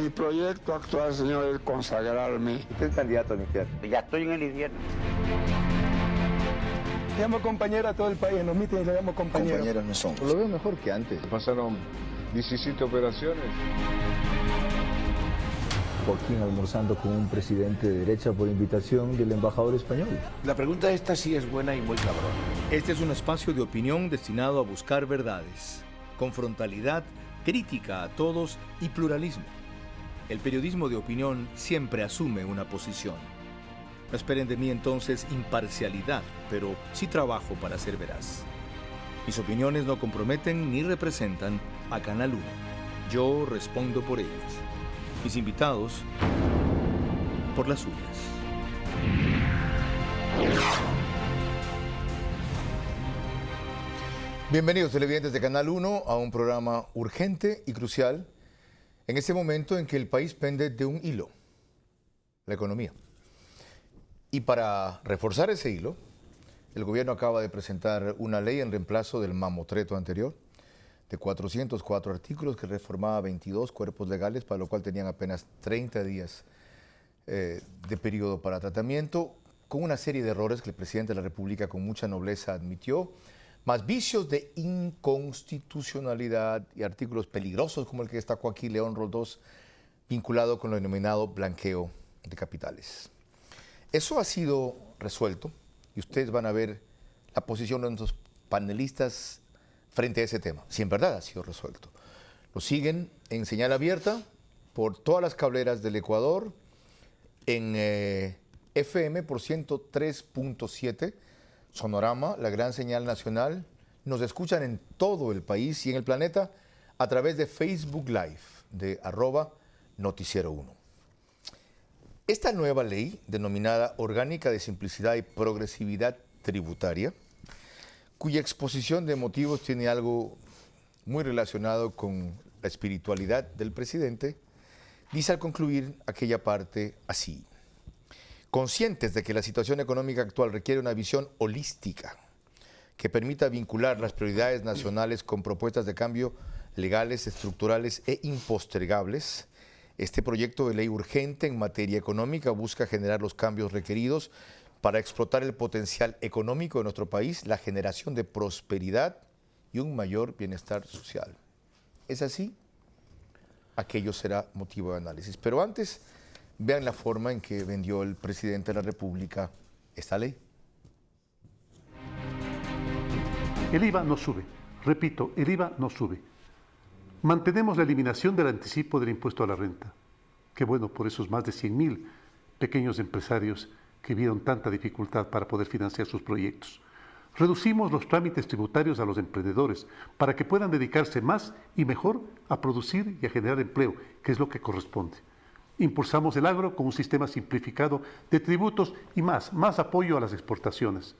Mi proyecto actual, señor, es consagrarme. Usted es candidato al infierno. Ya estoy en el infierno. Llamo compañero a todo el país, en los mítines le llamo compañero. Compañeros no somos. Lo veo mejor que antes. Pasaron 17 operaciones. Joaquín almorzando con un presidente de derecha por invitación del embajador español. La pregunta esta sí es buena y muy cabrona. Este es un espacio de opinión destinado a buscar verdades, con frontalidad, crítica a todos y pluralismo. El periodismo de opinión siempre asume una posición. No esperen de mí entonces imparcialidad, pero sí trabajo para ser veraz. Mis opiniones no comprometen ni representan a Canal 1. Yo respondo por ellas. Mis invitados, por las suyas. Bienvenidos televidentes de Canal 1 a un programa urgente y crucial en este momento en que el país pende de un hilo, la economía. Y para reforzar ese hilo, el gobierno acaba de presentar una ley en reemplazo del mamotreto anterior, de 404 artículos que reformaba 22 cuerpos legales, para lo cual tenían apenas 30 días de periodo para tratamiento, con una serie de errores que el presidente de la República con mucha nobleza admitió, más vicios de inconstitucionalidad y artículos peligrosos como el que destacó aquí León Roldós, vinculado con lo denominado blanqueo de capitales. Eso ha sido resuelto y ustedes van a ver la posición de nuestros panelistas frente a ese tema, si en verdad ha sido resuelto. Lo siguen en señal abierta por todas las cableras del Ecuador, en FM por 103.7, Sonorama, la gran señal nacional. Nos escuchan en todo el país y en el planeta a través de Facebook Live, de @Noticiero1. Esta nueva ley, denominada Orgánica de Simplicidad y Progresividad Tributaria, cuya exposición de motivos tiene algo muy relacionado con la espiritualidad del presidente, dice al concluir aquella parte así: conscientes de que la situación económica actual requiere una visión holística que permita vincular las prioridades nacionales con propuestas de cambio legales, estructurales e impostergables, este proyecto de ley urgente en materia económica busca generar los cambios requeridos para explotar el potencial económico de nuestro país, la generación de prosperidad y un mayor bienestar social. ¿Es así? Aquello será motivo de análisis. Pero antes, vean la forma en que vendió el presidente de la República esta ley. El IVA no sube. Repito, el IVA no sube. Mantenemos la eliminación del anticipo del impuesto a la renta. Qué bueno por esos más de 100.000 pequeños empresarios que vieron tanta dificultad para poder financiar sus proyectos. Reducimos los trámites tributarios a los emprendedores para que puedan dedicarse más y mejor a producir y a generar empleo, que es lo que corresponde. Impulsamos el agro con un sistema simplificado de tributos y más apoyo a las exportaciones.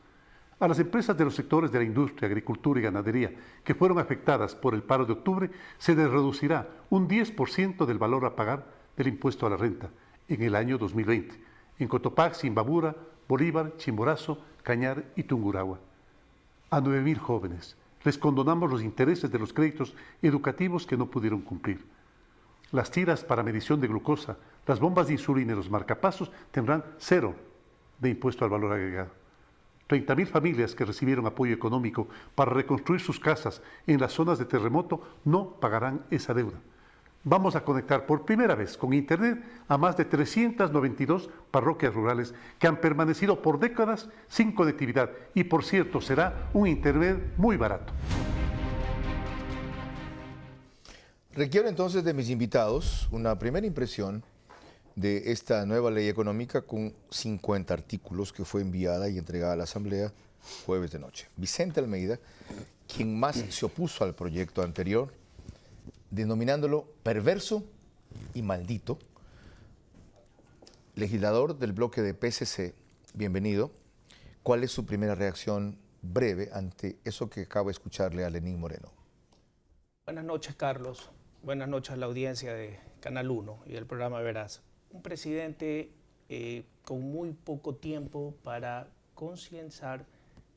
A las empresas de los sectores de la industria, agricultura y ganadería que fueron afectadas por el paro de octubre, se les reducirá un 10% del valor a pagar del impuesto a la renta en el año 2020, en Cotopaxi, Imbabura, Bolívar, Chimborazo, Cañar y Tungurahua. A 9.000 jóvenes les condonamos los intereses de los créditos educativos que no pudieron cumplir. Las tiras para medición de glucosa, las bombas de insulina y los marcapasos tendrán 0 de impuesto al valor agregado. 30.000 familias que recibieron apoyo económico para reconstruir sus casas en las zonas de terremoto no pagarán esa deuda. Vamos a conectar por primera vez con Internet a más de 392 parroquias rurales que han permanecido por décadas sin conectividad y, por cierto, será un Internet muy barato. Requiero entonces de mis invitados una primera impresión de esta nueva ley económica con 50 artículos que fue enviada y entregada a la Asamblea jueves de noche. Vicente Almeida, quien más se opuso al proyecto anterior, denominándolo perverso y maldito, legislador del bloque de PSC, bienvenido. ¿Cuál es su primera reacción breve ante eso que acabo de escucharle a Lenín Moreno? Buenas noches, Carlos. Buenas noches a la audiencia de Canal 1 y del programa Veraz. Un presidente con muy poco tiempo para concienciar,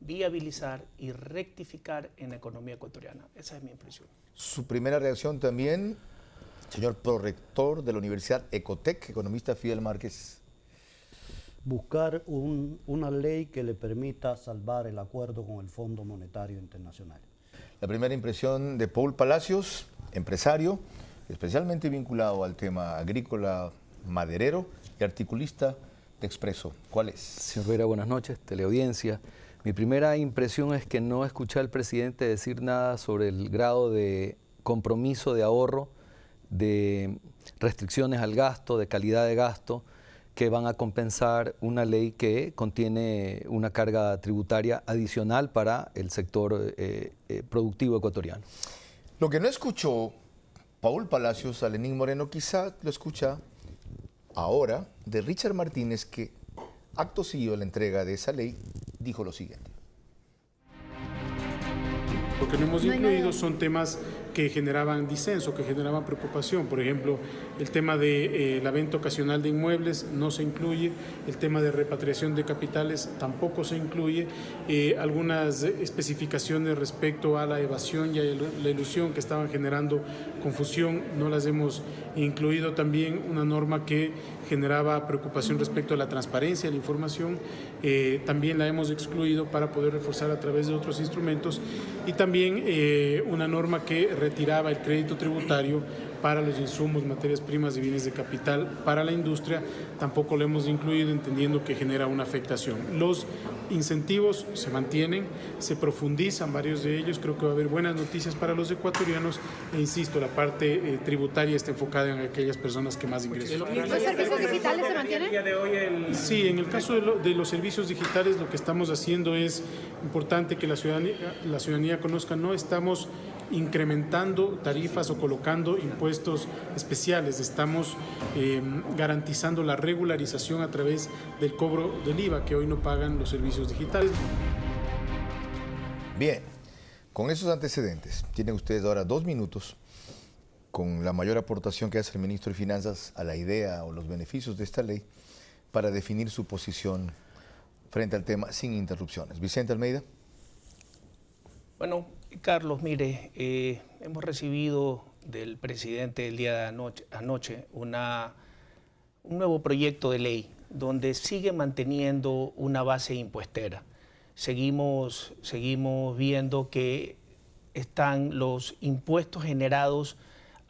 viabilizar y rectificar en la economía ecuatoriana. Esa es mi impresión. Su primera reacción también Señor prorector de la Universidad Ecotec, economista Fidel Márquez. Buscar una ley que le permita salvar el acuerdo con el Fondo Monetario Internacional. La primera impresión de Paul Palacios, empresario, especialmente vinculado al tema agrícola, maderero y articulista de Expreso. ¿Cuál es? Señor Vera, buenas noches, teleaudiencia. Mi primera impresión es que no escuché al presidente decir nada sobre el grado de compromiso de ahorro, de restricciones al gasto, de calidad de gasto, que van a compensar una ley que contiene una carga tributaria adicional para el sector productivo ecuatoriano. Lo que no escuchó Paul Palacios a Lenín Moreno, quizá lo escucha ahora de Richard Martínez, que acto seguido de la entrega de esa ley dijo lo siguiente. Lo que no hemos incluido son temas que generaban disenso, que generaban preocupación. Por ejemplo, el tema de la venta ocasional de inmuebles no se incluye, el tema de repatriación de capitales tampoco se incluye, algunas especificaciones respecto a la evasión y a la ilusión que estaban generando confusión no las hemos incluido. También una norma que generaba preocupación respecto a la transparencia de la información, también la hemos excluido para poder reforzar a través de otros instrumentos, y también una norma que retiraba el crédito tributario para los insumos, materias primas y bienes de capital para la industria, tampoco lo hemos incluido, entendiendo que genera una afectación. Los incentivos se mantienen, se profundizan varios de ellos, creo que va a haber buenas noticias para los ecuatorianos, e insisto, la parte tributaria está enfocada en aquellas personas que más ingresos tienen. ¿Los servicios digitales se mantienen? Sí, en el caso de los servicios digitales, lo que estamos haciendo es importante que la ciudadanía conozca, no estamos incrementando tarifas o colocando impuestos especiales, estamos garantizando la regularización a través del cobro del IVA que hoy no pagan los servicios digitales. Bien, con esos antecedentes, tienen ustedes ahora 2 minutos con la mayor aportación que hace el ministro de Finanzas a la idea o los beneficios de esta ley para definir su posición frente al tema sin interrupciones. Vicente Almeida. Bueno, Carlos, mire, hemos recibido del presidente el día de anoche un nuevo proyecto de ley donde sigue manteniendo una base impuestera. Seguimos viendo que están los impuestos generados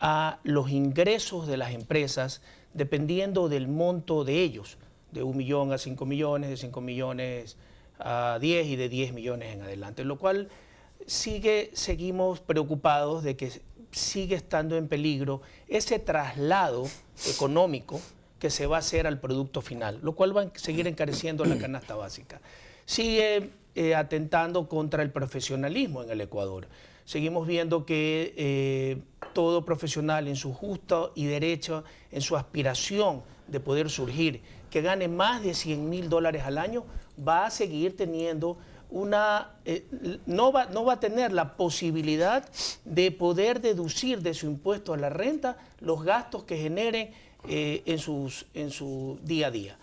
a los ingresos de las empresas dependiendo del monto de ellos, de 1 millón a 5 millones, de 5 millones a 10 y de 10 millones en adelante, lo cual seguimos preocupados de que sigue estando en peligro ese traslado económico que se va a hacer al producto final, lo cual va a seguir encareciendo la canasta básica. Sigue atentando contra el profesionalismo en el Ecuador. Seguimos viendo que todo profesional en su justo y derecho, en su aspiración de poder surgir, que gane más de $100.000 al año, va a seguir teniendo no va a tener la posibilidad de poder deducir de su impuesto a la renta los gastos que generen en su día a día.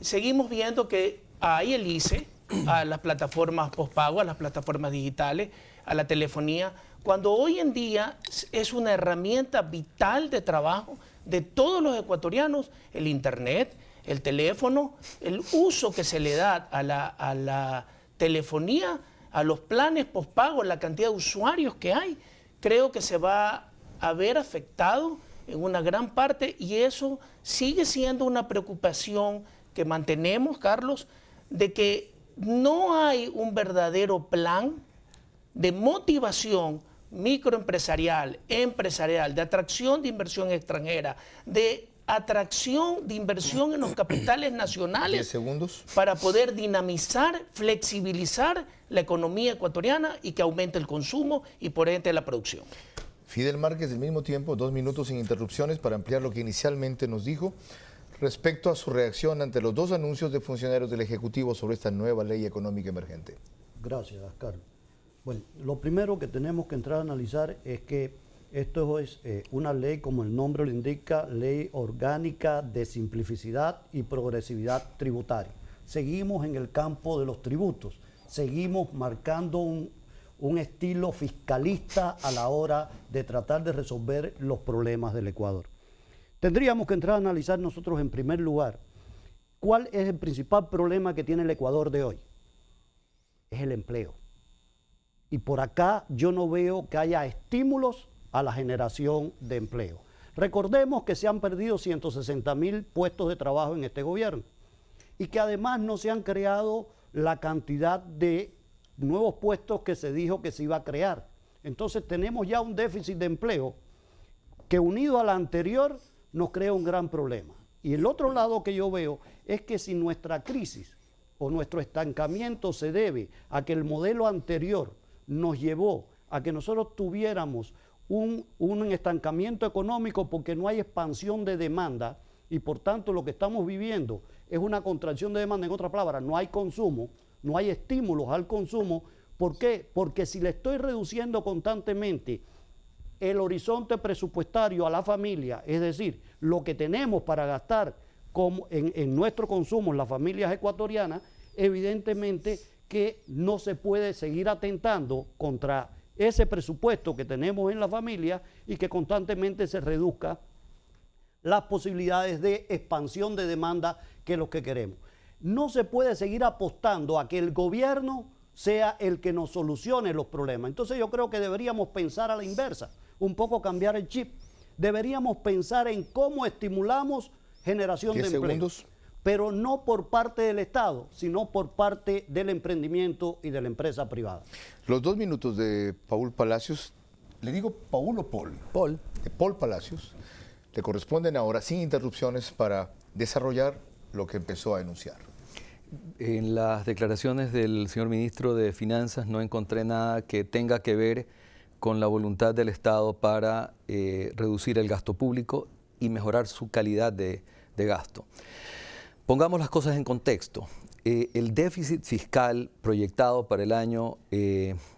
Seguimos viendo que hay el ICE, a las plataformas postpago, a las plataformas digitales, a la telefonía, cuando hoy en día es una herramienta vital de trabajo de todos los ecuatorianos, el internet, el teléfono, el uso que se le da a la telefonía, a los planes postpago, la cantidad de usuarios que hay, creo que se va a ver afectado en una gran parte, y eso sigue siendo una preocupación que mantenemos, Carlos, de que no hay un verdadero plan de motivación microempresarial, empresarial, de atracción de inversión extranjera, de atracción de inversión en los capitales nacionales. 10 segundos. Para poder dinamizar, flexibilizar la economía ecuatoriana y que aumente el consumo y por ende la producción. Fidel Márquez, al mismo tiempo, 2 minutos sin interrupciones para ampliar lo que inicialmente nos dijo respecto a su reacción ante los 2 anuncios de funcionarios del Ejecutivo sobre esta nueva ley económica emergente. Gracias, Carlos. Bueno, lo primero que tenemos que entrar a analizar es que esto es una ley, como el nombre lo indica, ley orgánica de simplicidad y progresividad tributaria. Seguimos en el campo de los tributos, seguimos marcando un estilo fiscalista a la hora de tratar de resolver los problemas del Ecuador. Tendríamos que entrar a analizar nosotros en primer lugar cuál es el principal problema que tiene el Ecuador de hoy. Es el empleo. Y por acá yo no veo que haya estímulos a la generación de empleo. Recordemos que se han perdido 160.000 puestos de trabajo en este gobierno y que además no se han creado la cantidad de nuevos puestos que se dijo que se iba a crear. Entonces tenemos ya un déficit de empleo que unido al anterior nos crea un gran problema. Y el otro lado que yo veo es que si nuestra crisis o nuestro estancamiento se debe a que el modelo anterior nos llevó a que nosotros tuviéramos un estancamiento económico porque no hay expansión de demanda y por tanto lo que estamos viviendo es una contracción de demanda, en otras palabras, no hay consumo, no hay estímulos al consumo. ¿Por qué? Porque si le estoy reduciendo constantemente el horizonte presupuestario a la familia, es decir, lo que tenemos para gastar en nuestro consumo en las familias ecuatorianas, evidentemente que no se puede seguir atentando contra ese presupuesto que tenemos en la familia y que constantemente se reduzca las posibilidades de expansión de demanda que es lo que queremos. No se puede seguir apostando a que el gobierno sea el que nos solucione los problemas. Entonces yo creo que deberíamos pensar a la inversa, un poco cambiar el chip. Deberíamos pensar en cómo estimulamos generación de empleo, pero no por parte del Estado, sino por parte del emprendimiento y de la empresa privada. Los 2 minutos de Paul Palacios, ¿le digo Paul o Paul? Paul. De Paul Palacios, le corresponden ahora sin interrupciones para desarrollar lo que empezó a enunciar. En las declaraciones del señor ministro de Finanzas no encontré nada que tenga que ver con la voluntad del Estado para reducir el gasto público y mejorar su calidad de gasto. Pongamos las cosas en contexto. El déficit fiscal proyectado para el año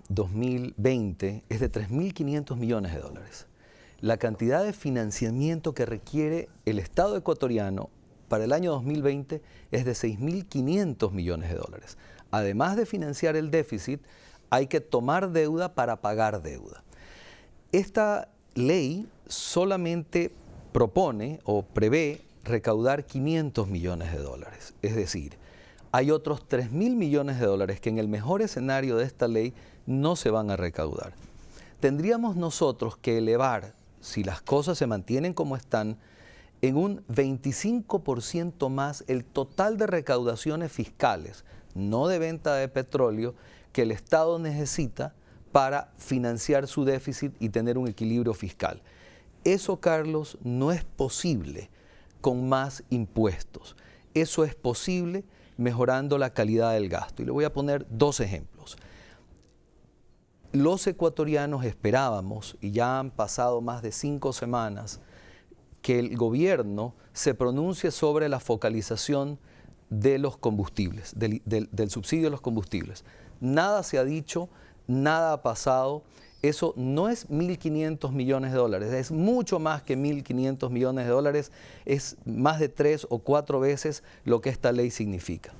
2020 es de 3.500 millones de dólares. La cantidad de financiamiento que requiere el Estado ecuatoriano para el año 2020 es de 6.500 millones de dólares. Además de financiar el déficit, hay que tomar deuda para pagar deuda. Esta ley solamente propone o prevé recaudar 500 millones de dólares. Es decir, hay otros 3.000 millones de dólares que en el mejor escenario de esta ley no se van a recaudar. Tendríamos nosotros que elevar, si las cosas se mantienen como están, en un 25% más el total de recaudaciones fiscales, no de venta de petróleo, que el Estado necesita para financiar su déficit y tener un equilibrio fiscal. Eso, Carlos, no es posible con más impuestos. Eso es posible mejorando la calidad del gasto. Y le voy a poner 2 ejemplos. Los ecuatorianos esperábamos, y ya han pasado más de 5 semanas, que el gobierno se pronuncie sobre la focalización de los combustibles, del subsidio de los combustibles. Nada se ha dicho, nada ha pasado. Eso no es 1.500 millones de dólares, es mucho más que 1.500 millones de dólares, es más de 3 o 4 veces lo que esta ley significa.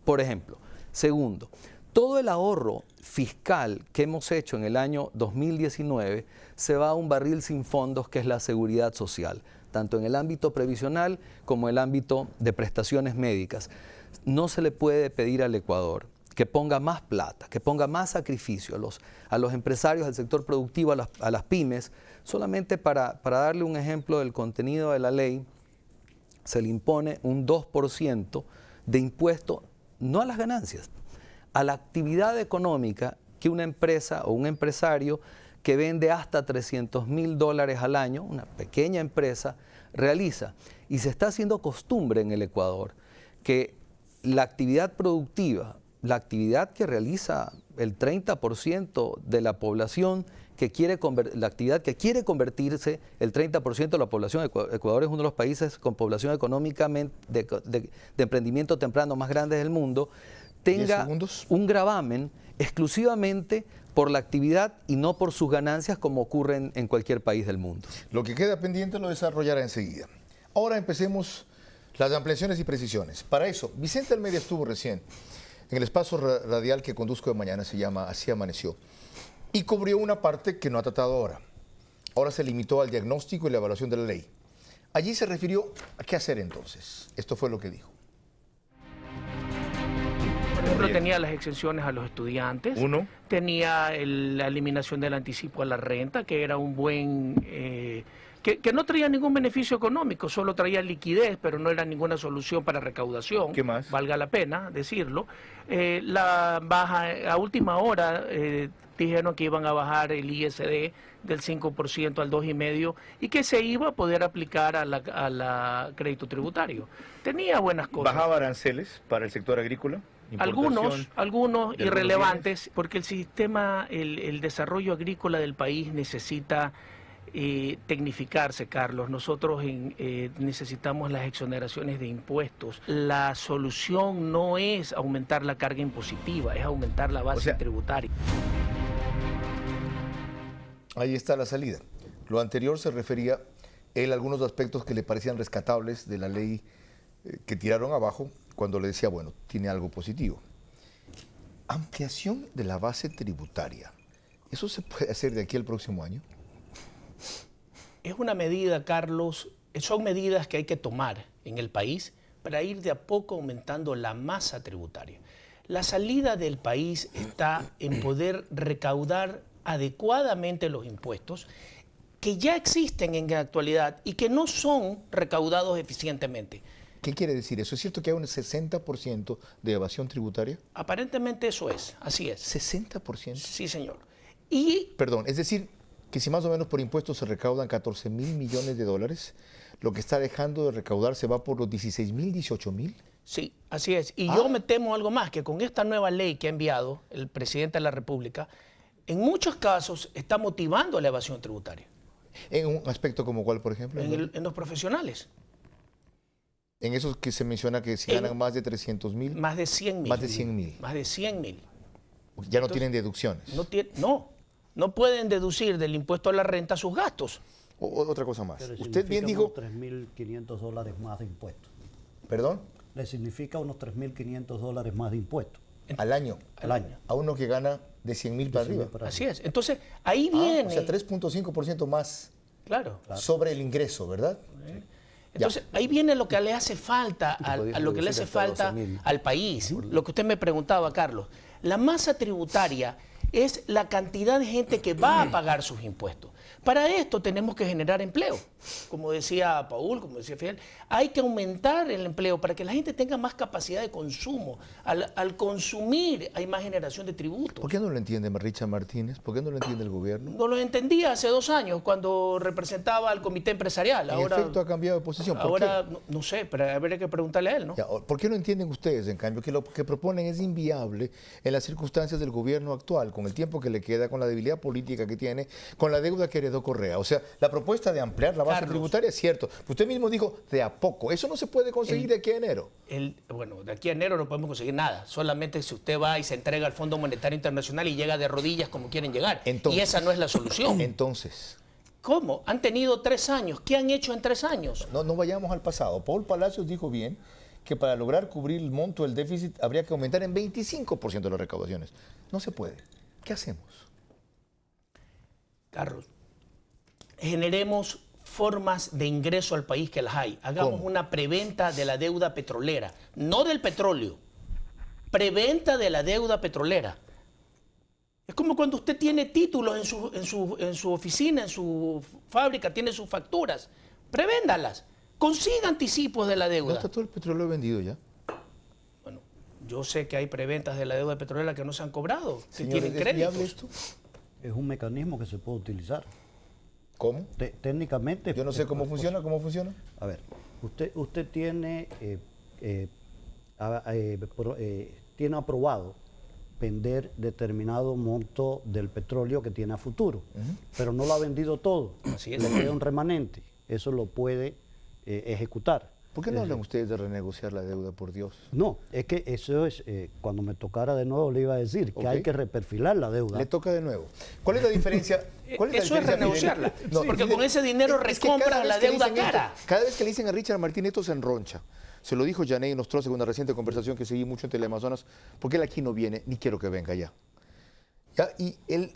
Por ejemplo, segundo, todo el ahorro fiscal que hemos hecho en el año 2019 se va a un barril sin fondos que es la seguridad social, tanto en el ámbito previsional como en el ámbito de prestaciones médicas. No se le puede pedir al Ecuador que ponga más plata, que ponga más sacrificio a los empresarios, al sector productivo, a las pymes. Solamente para darle un ejemplo del contenido de la ley, se le impone un 2% de impuesto, no a las ganancias, a la actividad económica que una empresa o un empresario que vende hasta $300.000 al año, una pequeña empresa, realiza. Y se está haciendo costumbre en el Ecuador que la actividad productiva, la actividad que realiza el 30% de la población, la actividad que quiere convertirse el 30% de la población. Ecuador es uno de los países con población económicamente de emprendimiento temprano más grandes del mundo, tenga un gravamen exclusivamente por la actividad y no por sus ganancias como ocurre en cualquier país del mundo. Lo que queda pendiente lo desarrollará enseguida. Ahora empecemos las ampliaciones y precisiones. Para eso, Vicente Almeida estuvo recién en el espacio radial que conduzco de mañana, se llama Así Amaneció, y cubrió una parte que no ha tratado ahora. Ahora se limitó al diagnóstico y la evaluación de la ley. Allí se refirió a qué hacer entonces. Esto fue lo que dijo. Por ejemplo, tenía las exenciones a los estudiantes. Uno. Tenía la eliminación del anticipo a la renta, que era un buen... que no traía ningún beneficio económico, solo traía liquidez, pero no era ninguna solución para recaudación. ¿Qué más? Valga la pena decirlo. La baja, a última hora, dijeron que iban a bajar el ISD del 5% al 2,5% y que se iba a poder aplicar a la crédito tributario. Tenía buenas cosas. ¿Bajaba aranceles para el sector agrícola? Algunos de irrelevantes, porque el sistema, el desarrollo agrícola del país necesita tecnificarse, Carlos. Nosotros necesitamos las exoneraciones de impuestos. La solución no es aumentar la carga impositiva, es aumentar la base tributaria. Ahí está la salida. Lo anterior se refería él a algunos aspectos que le parecían rescatables de la ley que tiraron abajo cuando le decía, bueno, tiene algo positivo. Ampliación de la base tributaria. ¿Eso se puede hacer de aquí al próximo año? Es una medida, Carlos, son medidas que hay que tomar en el país para ir de a poco aumentando la masa tributaria. La salida del país está en poder recaudar adecuadamente los impuestos que ya existen en la actualidad y que no son recaudados eficientemente. ¿Qué quiere decir eso? ¿Es cierto que hay un 60% de evasión tributaria? Aparentemente eso es, así es. ¿60%? Sí, señor. Perdón, es decir, que si más o menos por impuestos se recaudan 14.000 millones de dólares, lo que está dejando de recaudar se va por los 16.000, 18.000. Sí, así es. Y yo me temo algo más, que con esta nueva ley que ha enviado el presidente de la República, en muchos casos está motivando la evasión tributaria. ¿En un aspecto como cuál, por ejemplo? En los profesionales. En esos que se menciona que si ganan más de 300.000. Más de 100.000. Más de 100.000. Más de 100.000. Ya no tienen deducciones. No pueden deducir del impuesto a la renta sus gastos. Otra cosa más. Usted bien dijo... $3.500 más de impuestos. ¿Perdón? Le significa unos $3.500 más de impuestos. ¿Al año? Al año. A uno que gana de 100.000 para arriba. Así es. Entonces, ahí viene... O sea, 3.5% más sobre el ingreso, ¿verdad? Entonces, ahí viene lo que le hace falta, lo que le hace falta al país. Lo que usted me preguntaba, Carlos. La masa tributaria es la cantidad de gente que va a pagar sus impuestos. Para esto tenemos que generar empleo. Como decía Paul, como decía Fidel, hay que aumentar el empleo para que la gente tenga más capacidad de consumo. Al consumir hay más generación de tributos. ¿Por qué no lo entiende Richard Martínez? ¿Por qué no lo entiende el gobierno? No lo entendía hace 2 años cuando representaba al comité empresarial. En efecto ha cambiado de posición. ¿Por ahora qué? No sé, pero habría que preguntarle a él, ¿no? ¿Por qué no entienden ustedes, en cambio, que lo que proponen es inviable en las circunstancias del gobierno actual, con el tiempo que le queda, con la debilidad política que tiene, con la deuda que heredó Correa? O sea, la propuesta de ampliar la base tributaria es cierto. Usted mismo dijo de a poco. Eso no se puede conseguir de aquí a enero. Bueno, de aquí a enero no podemos conseguir nada. Solamente si usted va y se entrega al Fondo Monetario Internacional y llega de rodillas como quieren llegar. Entonces, y esa no es la solución. Entonces... ¿Cómo? Han tenido 3 años. ¿Qué han hecho en 3 años? No vayamos al pasado. Paul Palacios dijo bien que para lograr cubrir el monto del déficit habría que aumentar en 25% las recaudaciones. No se puede. ¿Qué hacemos? Carlos, generemos formas de ingreso al país que las hay. Hagamos una preventa de la deuda petrolera, no del petróleo. Preventa de la deuda petrolera. Es como cuando usted tiene títulos en su oficina, en su fábrica, tiene sus facturas. Prevéndalas. Consiga anticipos de la deuda. ¿No está todo el petróleo vendido ya? Bueno, yo sé que hay preventas de la deuda petrolera que no se han cobrado, que tienen ¿es viable créditos. esto? Es un mecanismo que se puede utilizar. ¿Cómo? Técnicamente... Yo no sé cómo funciona. ¿Cómo funciona? A ver, usted tiene, tiene aprobado vender determinado monto del petróleo que tiene a futuro, pero no lo ha vendido todo. Así es. Le queda un remanente. Eso lo puede ejecutar. ¿Por qué no hablan ustedes de renegociar la deuda, por Dios? No, es que eso es, cuando me tocara de nuevo le iba a decir que hay que reperfilar la deuda. Le toca de nuevo. ¿Cuál es la diferencia? Eso es renegociarla, porque con ese dinero recompras la deuda cara. Cada vez que le dicen a Richard Martínez esto se enroncha. Se lo dijo Yaney Nostroza en una reciente conversación que seguí mucho en Teleamazonas, porque él aquí no viene, ni quiero que venga ya. Y él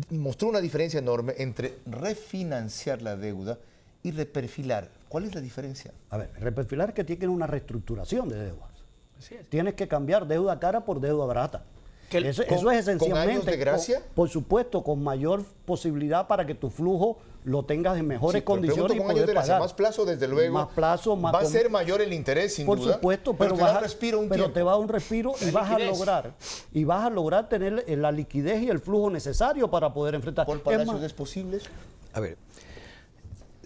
mostró una diferencia enorme entre refinanciar la deuda y reperfilar. ¿Cuál es la diferencia? A ver, reperfilar es que tiene una reestructuración de deudas. Así es. Tienes que cambiar deuda cara por deuda barata. Eso es esencialmente. ¿Con años de gracia? Por supuesto, con mayor posibilidad para que tu flujo lo tengas en mejores condiciones y con poder años de gracia, pagar. más plazo, desde luego. Más plazo, más va a ser mayor el interés, sin por duda. Por supuesto, pero te da respiro un tiempo. te va a dar un respiro y vas a lograr tener la liquidez y el flujo necesario para poder enfrentar. ¿Por Palacios es posible? A ver,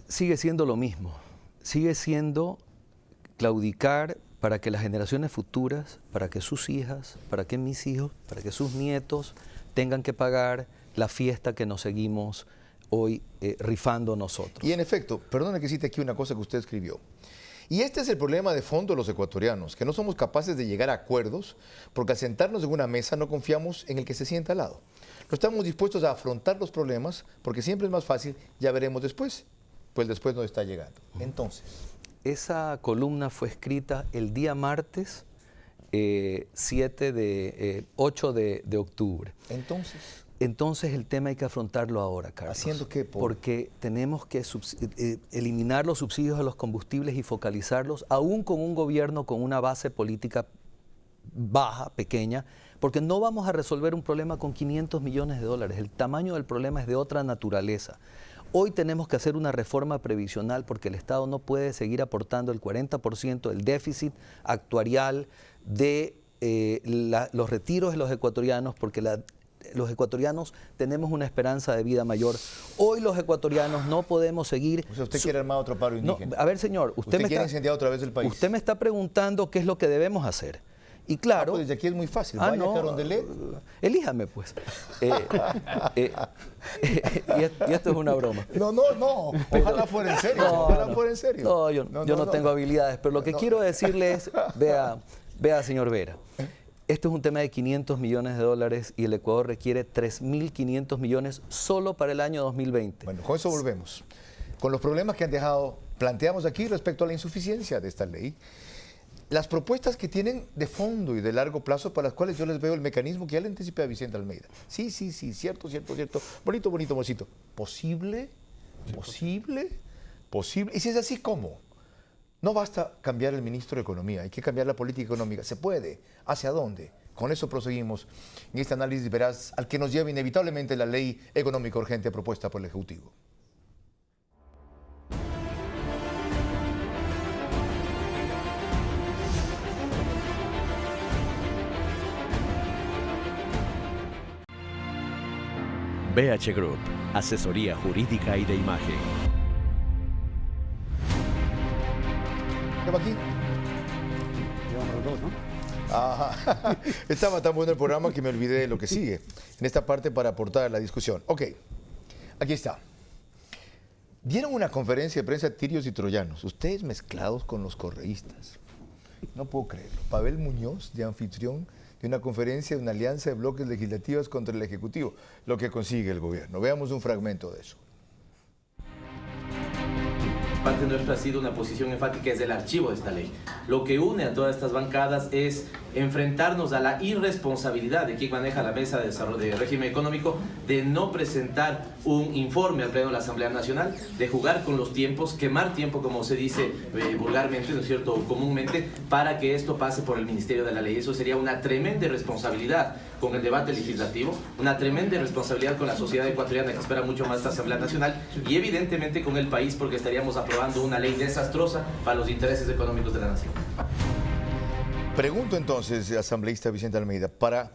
sigue siendo lo mismo. Sigue siendo claudicar para que las generaciones futuras, para que sus hijas, para que mis hijos, para que sus nietos tengan que pagar la fiesta que nos seguimos hoy rifando nosotros. Y en efecto, perdone que cite aquí una cosa que usted escribió. Y este es el problema de fondo de los ecuatorianos, que no somos capaces de llegar a acuerdos porque al sentarnos en una mesa no confiamos en el que se sienta al lado. No estamos dispuestos a afrontar los problemas porque siempre es más fácil, ya veremos después. Pues después no está llegando. Entonces... Esa columna fue escrita el día martes 8 de octubre. Entonces el tema hay que afrontarlo ahora, Carlos. ¿Haciendo qué? Porque tenemos que eliminar los subsidios a los combustibles y focalizarlos, aún con un gobierno con una base política baja, pequeña, porque no vamos a resolver un problema con 500 millones de dólares. El tamaño del problema es de otra naturaleza. Hoy tenemos que hacer una reforma previsional porque el Estado no puede seguir aportando el 40% del déficit actuarial de los retiros de los ecuatorianos, porque los ecuatorianos tenemos una esperanza de vida mayor. Hoy los ecuatorianos no podemos seguir... O sea, usted quiere armar otro paro indígena. No, a ver, señor, usted quiere incendiar otra vez el país. Usted me está preguntando qué es lo que debemos hacer. Y claro... pues desde aquí es muy fácil. Vaya a Carondelet. Elíjame, pues. Y esto es una broma. No. Ojalá fuera en serio. Ojalá fuera en serio. No, yo no tengo habilidades. Pero lo que quiero decirle es, vea, señor Vera, esto es un tema de 500 millones de dólares y el Ecuador requiere 3.500 millones solo para el año 2020. Bueno, con eso volvemos. Con los problemas que han dejado, planteamos aquí respecto a la insuficiencia de esta ley. Las propuestas que tienen de fondo y de largo plazo para las cuales yo les veo el mecanismo que ya le anticipé a Vicente Almeida. Sí, cierto. Bonito, mocito. ¿Posible? Y si es así, ¿cómo? No basta cambiar el ministro de Economía, hay que cambiar la política económica. ¿Se puede? ¿Hacia dónde? Con eso proseguimos en este análisis veraz al que nos lleva inevitablemente la ley económica urgente propuesta por el Ejecutivo. BH Group, asesoría jurídica y de imagen. ¿Qué va aquí? Ajá. Estaba tan bueno el programa que me olvidé de lo que sigue en esta parte para aportar a la discusión. Ok, aquí está. Dieron una conferencia de prensa tirios y troyanos, ustedes mezclados con los correístas. No puedo creerlo. Pavel Muñoz, de anfitrión de una conferencia de una alianza de bloques legislativas contra el Ejecutivo, lo que consigue el gobierno. Veamos un fragmento de eso. Parte nuestra ha sido una posición enfática desde el archivo de esta ley. Lo que une a todas estas bancadas es enfrentarnos a la irresponsabilidad de quien maneja la mesa de desarrollo de régimen económico de no presentar un informe al pleno de la Asamblea Nacional, de jugar con los tiempos, quemar tiempo, como se dice vulgarmente, ¿no es cierto?, comúnmente, para que esto pase por el Ministerio de la Ley. Eso sería una tremenda irresponsabilidad con el debate legislativo, una tremenda irresponsabilidad con la sociedad ecuatoriana que espera mucho más esta Asamblea Nacional y evidentemente con el país, porque estaríamos aprobando una ley desastrosa para los intereses económicos de la nación. Pregunto entonces, asambleísta Vicente Almeida, para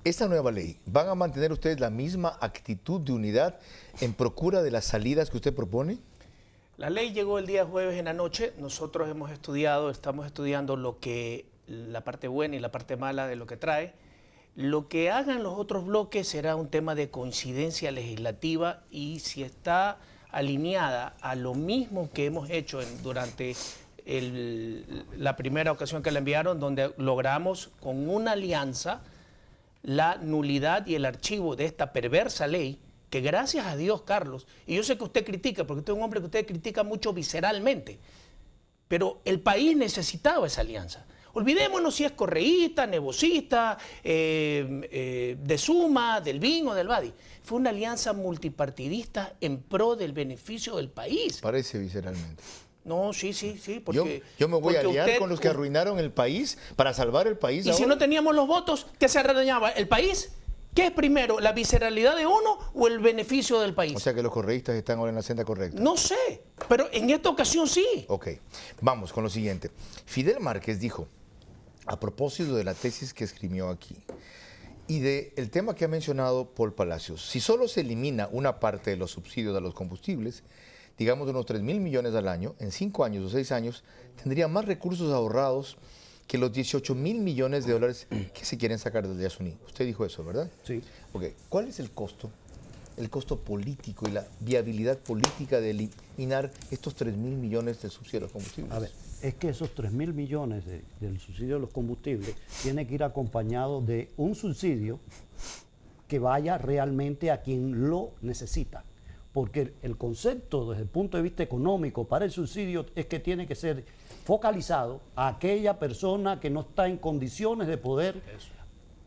esta nueva ley, ¿van a mantener ustedes la misma actitud de unidad en procura de las salidas que usted propone? La ley llegó el día jueves en la noche. Nosotros estamos estudiando la parte buena y la parte mala de lo que trae. Lo que hagan los otros bloques será un tema de coincidencia legislativa y si está alineada a lo mismo que hemos hecho durante la primera ocasión que la enviaron, donde logramos con una alianza la nulidad y el archivo de esta perversa ley, que gracias a Dios, Carlos, y yo sé que usted critica, porque usted es un hombre que usted critica mucho visceralmente, pero el país necesitaba esa alianza. Olvidémonos si es correísta, nebocista, de Suma, del BIN o del BADI. Fue una alianza multipartidista en pro del beneficio del país. Parece visceralmente. No, sí, porque... Yo me voy a aliar usted, con los que arruinaron el país para salvar el país. Y ahora. si no teníamos los votos, ¿qué se arruinaba? ¿El país? ¿Qué es primero, la visceralidad de uno o el beneficio del país? O sea que los correístas están ahora en la senda correcta. No sé, pero en esta ocasión sí. Ok, vamos con lo siguiente. Fidel Márquez dijo, a propósito de la tesis que escribió aquí, y del tema que ha mencionado Paul Palacios, si solo se elimina una parte de los subsidios a los combustibles, digamos de unos 3.000 millones al año, en 5 años o 6 años, tendría más recursos ahorrados que los 18.000 millones de dólares que se quieren sacar del Yasuní. Usted dijo eso, ¿verdad? Sí. Ok, ¿cuál es el costo? El costo político y la viabilidad política de eliminar estos 3.000 millones de subsidios a los combustibles. A ver, es que esos 3.000 millones del subsidio de los combustibles tiene que ir acompañado de un subsidio que vaya realmente a quien lo necesita. Porque el concepto desde el punto de vista económico para el subsidio es que tiene que ser focalizado a aquella persona que no está en condiciones de poder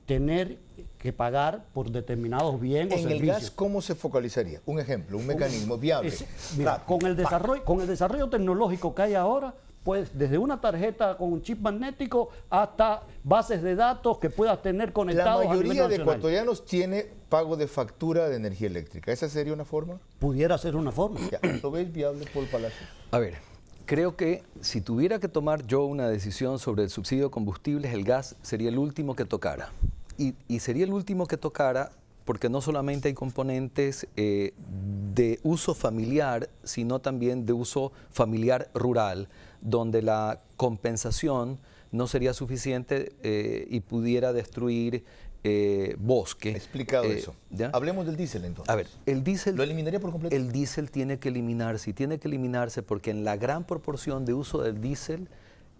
tener que pagar por determinados bienes o servicios. En el gas, ¿cómo se focalizaría? Un ejemplo, un mecanismo viable. Mira, con el desarrollo tecnológico que hay ahora, pues desde una tarjeta con un chip magnético hasta bases de datos que puedas tener conectados. La mayoría de ecuatorianos tiene pago de factura de energía eléctrica. ¿Esa sería una forma? Pudiera ser una forma. Ya, ¿lo ves viable, Paul Palacios? A ver, creo que si tuviera que tomar yo una decisión sobre el subsidio de combustibles, el gas sería el último que tocara. Y sería el último que tocara porque no solamente hay componentes de uso familiar, sino también de uso familiar rural, donde la compensación no sería suficiente y pudiera destruir bosque. Explicado eso. ¿Ya? Hablemos del diésel entonces. A ver, el diésel... ¿Lo eliminaría por completo? El diésel tiene que eliminarse, y tiene que eliminarse porque en la gran proporción de uso del diésel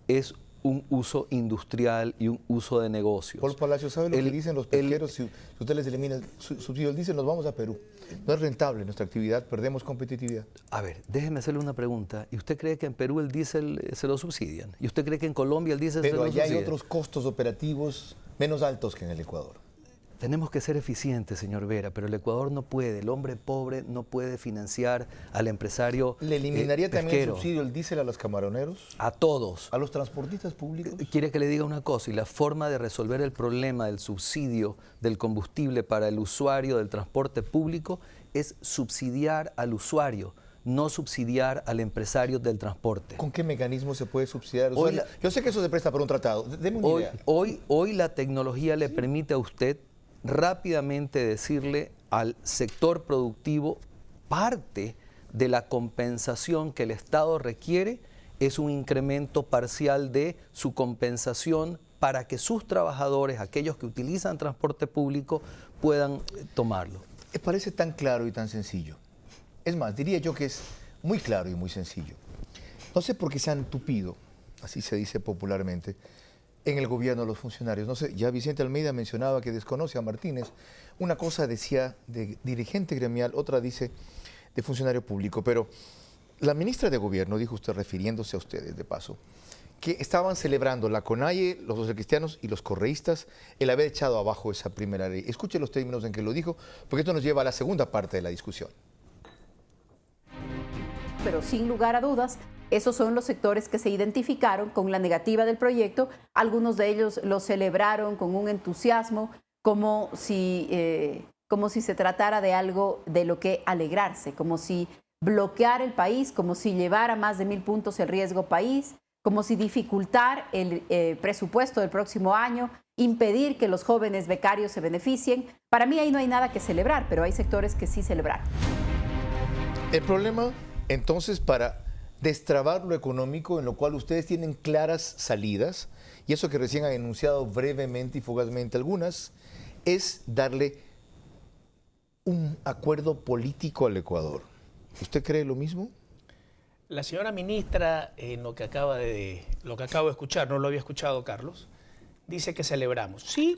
es un uso industrial y un uso de negocios. Paul Palacios, ¿sabe lo que dicen los pesqueros? Si usted les elimina el subsidio del diésel, nos vamos a Perú. No es rentable nuestra actividad, perdemos competitividad. A ver, déjeme hacerle una pregunta. ¿Y usted cree que en Perú el diésel se lo subsidian? ¿Y usted cree que en Colombia el diésel se lo subsidian? Pero allá hay otros costos operativos menos altos que en el Ecuador. Tenemos que ser eficientes, señor Vera, pero el Ecuador no puede, el hombre pobre no puede financiar al empresario ¿Le eliminaría también el pesquero. subsidio del diésel a los camaroneros? A todos. ¿A los transportistas públicos? Quiere que le diga una cosa, y la forma de resolver el problema del subsidio del combustible para el usuario del transporte público es subsidiar al usuario, no subsidiar al empresario del transporte. ¿Con qué mecanismo se puede subsidiar? Yo sé que eso se presta para un tratado. Deme una idea. Hoy la tecnología le permite a usted rápidamente decirle al sector productivo parte de la compensación que el Estado requiere es un incremento parcial de su compensación para que sus trabajadores, aquellos que utilizan transporte público, puedan tomarlo. Parece tan claro y tan sencillo. Es más, diría yo que es muy claro y muy sencillo. No sé por qué se han tupido, así se dice popularmente, en el gobierno los funcionarios. No sé, ya Vicente Almeida mencionaba que desconoce a Martínez. Una cosa decía de dirigente gremial, otra dice de funcionario público. Pero la ministra de Gobierno, dijo usted, refiriéndose a ustedes de paso, que estaban celebrando la CONAIE, los socialcristianos y los correístas, el haber echado abajo esa primera ley. Escuche los términos en que lo dijo, porque esto nos lleva a la segunda parte de la discusión. Pero sin lugar a dudas, esos son los sectores que se identificaron con la negativa del proyecto. Algunos de ellos lo celebraron con un entusiasmo, como si se tratara de algo de lo que alegrarse, como si bloquear el país, como si llevar a más de 1000 puntos el riesgo país, como si dificultar el presupuesto del próximo año, impedir que los jóvenes becarios se beneficien. Para mí ahí no hay nada que celebrar, pero hay sectores que sí celebraron. El problema, entonces, para destrabar lo económico, en lo cual ustedes tienen claras salidas, y eso que recién han enunciado brevemente y fugazmente algunas, es darle un acuerdo político al Ecuador. ¿Usted cree lo mismo? La señora ministra, en lo que acabo de escuchar, no lo había escuchado, Carlos, dice que celebramos. Sí,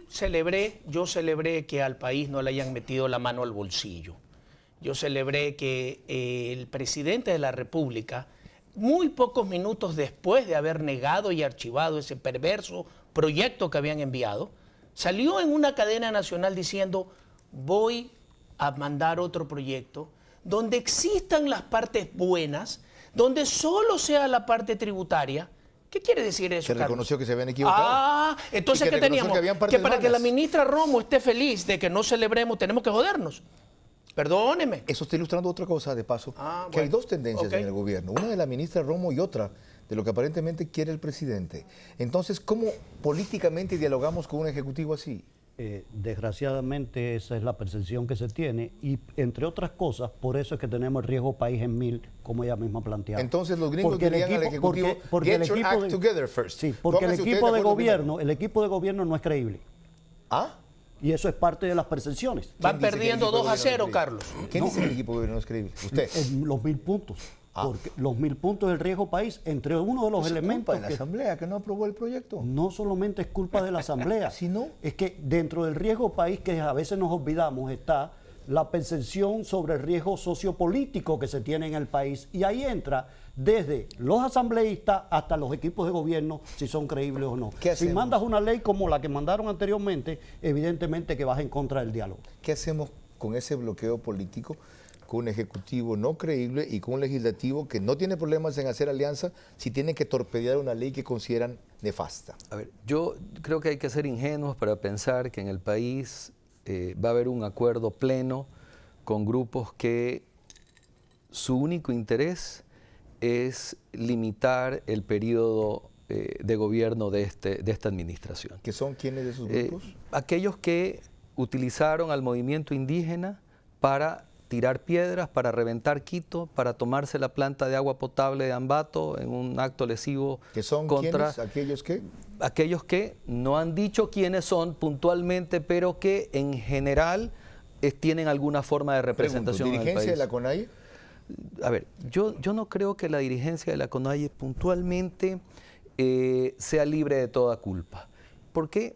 yo celebré que al país no le hayan metido la mano al bolsillo. Yo celebré que el presidente de la República muy pocos minutos después de haber negado y archivado ese perverso proyecto que habían enviado, salió en una cadena nacional diciendo: voy a mandar otro proyecto donde existan las partes buenas, donde solo sea la parte tributaria. ¿Qué quiere decir eso, Se reconoció que se habían equivocado. Ah, entonces, ¿qué teníamos? Que para que la ministra Romo esté feliz de que no celebremos, tenemos que jodernos. Perdóneme. Eso está ilustrando otra cosa, de paso, que hay dos tendencias en el gobierno. Una de la ministra Romo y otra de lo que aparentemente quiere el presidente. Entonces, ¿cómo políticamente dialogamos con un ejecutivo así? Desgraciadamente esa es la percepción que se tiene y, entre otras cosas, por eso es que tenemos el riesgo país en 1000, como ella misma planteaba. Entonces los gringos dirían al ejecutivo, porque get your act together first. Sí, porque el equipo de gobierno no es creíble. ¿Ah? Y eso es parte de las percepciones. Van perdiendo 2-0, Carlos. ¿Quién dice que el equipo de gobierno no es creíble? ¿Usted? Los 1000 puntos. Porque los 1000 puntos del riesgo país, entre uno de los elementos... ¿Es culpa de la Asamblea que no aprobó el proyecto? No solamente es culpa de la Asamblea, sino es que dentro del riesgo país, que a veces nos olvidamos, está la percepción sobre el riesgo sociopolítico que se tiene en el país. Y ahí entra desde los asambleístas hasta los equipos de gobierno, si son creíbles o no. Si mandas una ley como la que mandaron anteriormente, evidentemente que vas en contra del diálogo. ¿Qué hacemos con ese bloqueo político? Con un ejecutivo no creíble y con un legislativo que no tiene problemas en hacer alianza si tienen que torpedear una ley que consideran nefasta. A ver, yo creo que hay que ser ingenuos para pensar que en el país va a haber un acuerdo pleno con grupos que su único interés es limitar el periodo de gobierno de esta administración. ¿Qué son quiénes de esos grupos? Aquellos que utilizaron al movimiento indígena para tirar piedras, para reventar Quito, para tomarse la planta de agua potable de Ambato en un acto lesivo. ¿Qué son contra quiénes? ¿Aquellos qué? Aquellos que no han dicho quiénes son puntualmente, pero que en general tienen alguna forma de representación en el país. ¿Dirigencia de la CONAIE? A ver, yo no creo que la dirigencia de la CONAIE puntualmente sea libre de toda culpa, porque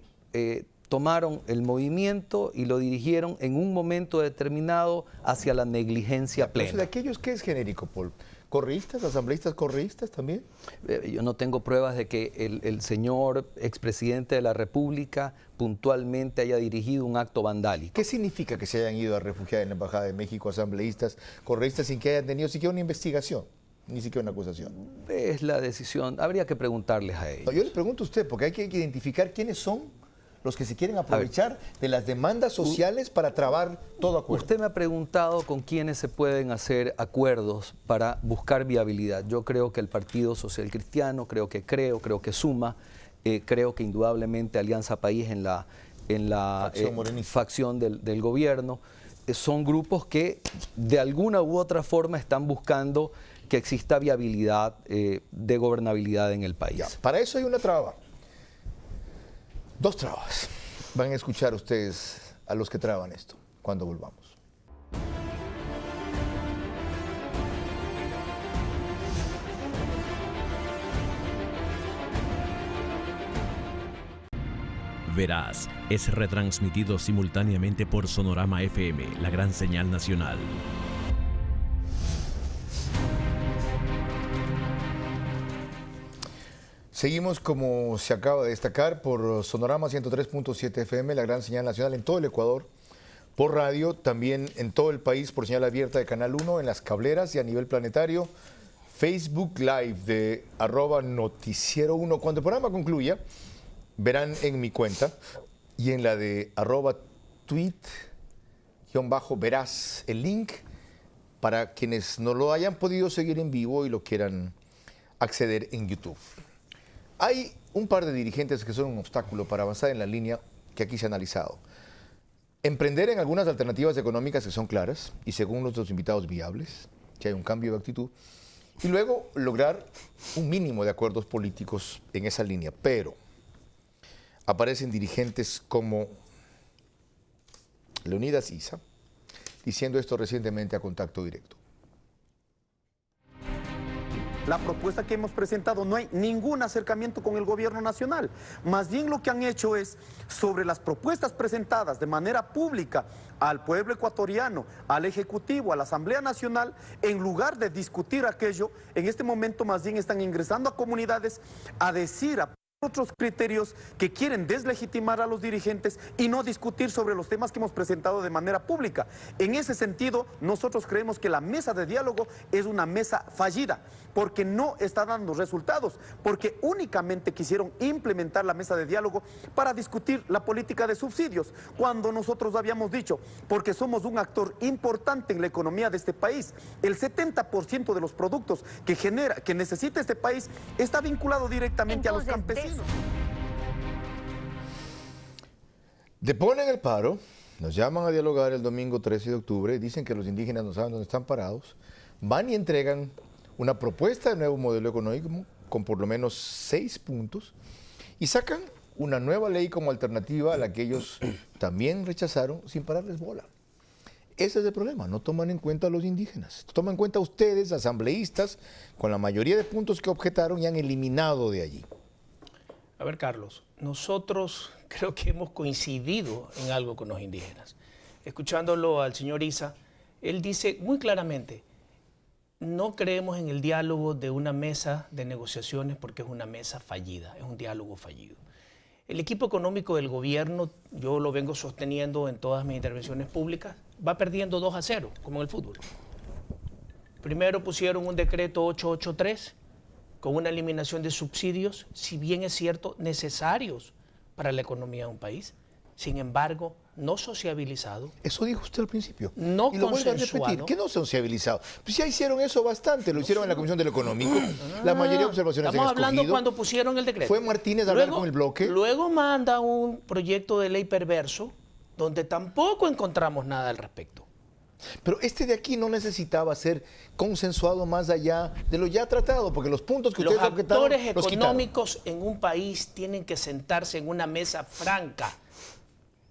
tomaron el movimiento y lo dirigieron en un momento determinado hacia la negligencia plena. ¿De aquellos qué es genérico, Paul? ¿Correístas, asambleístas correístas también? Yo no tengo pruebas de que el señor expresidente de la República puntualmente haya dirigido un acto vandálico. ¿Qué significa que se hayan ido a refugiar en la Embajada de México asambleístas correístas sin que hayan tenido siquiera una investigación? Ni siquiera una acusación. Es la decisión, habría que preguntarles a ellos. No, yo les pregunto a usted, porque hay que identificar quiénes son los que se quieren aprovechar de las demandas sociales para trabar todo acuerdo. Usted me ha preguntado con quiénes se pueden hacer acuerdos para buscar viabilidad. Yo creo que el Partido Social Cristiano, creo que Suma, creo que indudablemente Alianza País en la facción del gobierno, son grupos que de alguna u otra forma están buscando que exista viabilidad de gobernabilidad en el país. Ya, para eso hay una traba. Dos trabas. Van a escuchar ustedes a los que traban esto cuando volvamos. Veraz es retransmitido simultáneamente por Sonorama FM, la gran señal nacional. Seguimos, como se acaba de destacar, por Sonorama 103.7 FM, la gran señal nacional en todo el Ecuador, por radio, también en todo el país por señal abierta de Canal 1, en las cableras y a nivel planetario, Facebook Live de @noticiero1. Cuando el programa concluya, verán en mi cuenta y en la de @tweet_veraz el link para quienes no lo hayan podido seguir en vivo y lo quieran acceder en YouTube. Hay un par de dirigentes que son un obstáculo para avanzar en la línea que aquí se ha analizado. Emprender en algunas alternativas económicas que son claras y según nuestros invitados viables, que hay un cambio de actitud, y luego lograr un mínimo de acuerdos políticos en esa línea. Pero aparecen dirigentes como Leonidas Issa, diciendo esto recientemente a Contacto Directo. la propuesta que hemos presentado, no hay ningún acercamiento con el gobierno nacional. Más bien lo que han hecho es, sobre las propuestas presentadas de manera pública al pueblo ecuatoriano, al Ejecutivo, a la Asamblea Nacional, en lugar de discutir aquello, en este momento más bien están ingresando a comunidades a decir, a otros criterios que quieren deslegitimar a los dirigentes y no discutir sobre los temas que hemos presentado de manera pública. En ese sentido, nosotros creemos que la mesa de diálogo es una mesa fallida, porque no está dando resultados, porque únicamente quisieron implementar la mesa de diálogo para discutir la política de subsidios, cuando nosotros habíamos dicho, porque somos un actor importante en la economía de este país, el 70% de los productos que necesita este país está vinculado directamente a los campesinos. Deponen el paro, nos llaman a dialogar el domingo 13 de octubre, dicen que los indígenas no saben dónde están parados, van y entregan una propuesta de nuevo modelo económico con por lo menos 6 puntos y sacan una nueva ley como alternativa a la que ellos también rechazaron sin pararles bola. Ese es el problema, no toman en cuenta a los indígenas, toman en cuenta a ustedes, asambleístas, con la mayoría de puntos que objetaron y han eliminado de allí. A ver, Carlos, nosotros creo que hemos coincidido en algo con los indígenas. Escuchándolo al señor Issa, él dice muy claramente, no creemos en el diálogo de una mesa de negociaciones porque es una mesa fallida, es un diálogo fallido. El equipo económico del gobierno, yo lo vengo sosteniendo en todas mis intervenciones públicas, va perdiendo 2-0, como en el fútbol. Primero pusieron un decreto 883, con una eliminación de subsidios, si bien es cierto, necesarios para la economía de un país. Sin embargo, no sociabilizado. Eso dijo usted al principio. No y lo vuelvo a repetir, que no sociabilizado. Pues ya hicieron eso bastante, lo hicieron en la Comisión de lo Económico. La mayoría de observaciones estamos han escogido. hablando cuando pusieron el decreto. Fue Martínez a hablar con el bloque. Luego manda un proyecto de ley perverso donde tampoco encontramos nada al respecto. Pero este de aquí no necesitaba ser consensuado más allá de lo ya tratado, porque los puntos que ustedes objetaron, los actores económicos en un país tienen que sentarse en una mesa franca,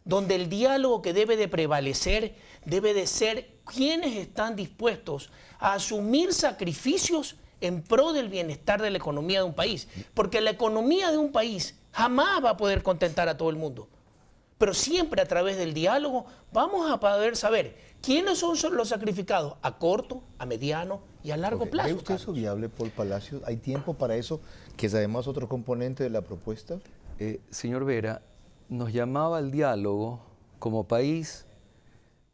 donde el diálogo que debe de prevalecer debe de ser quienes están dispuestos a asumir sacrificios en pro del bienestar de la economía de un país, porque la economía de un país jamás va a poder contentar a todo el mundo, pero siempre a través del diálogo vamos a poder saber ¿quiénes son los sacrificados? A corto, a mediano y a largo plazo. ¿Ve usted eso viable, Paul Palacios? ¿Hay tiempo para eso, que es además otro componente de la propuesta? Señor Vera, nos llamaba al diálogo como país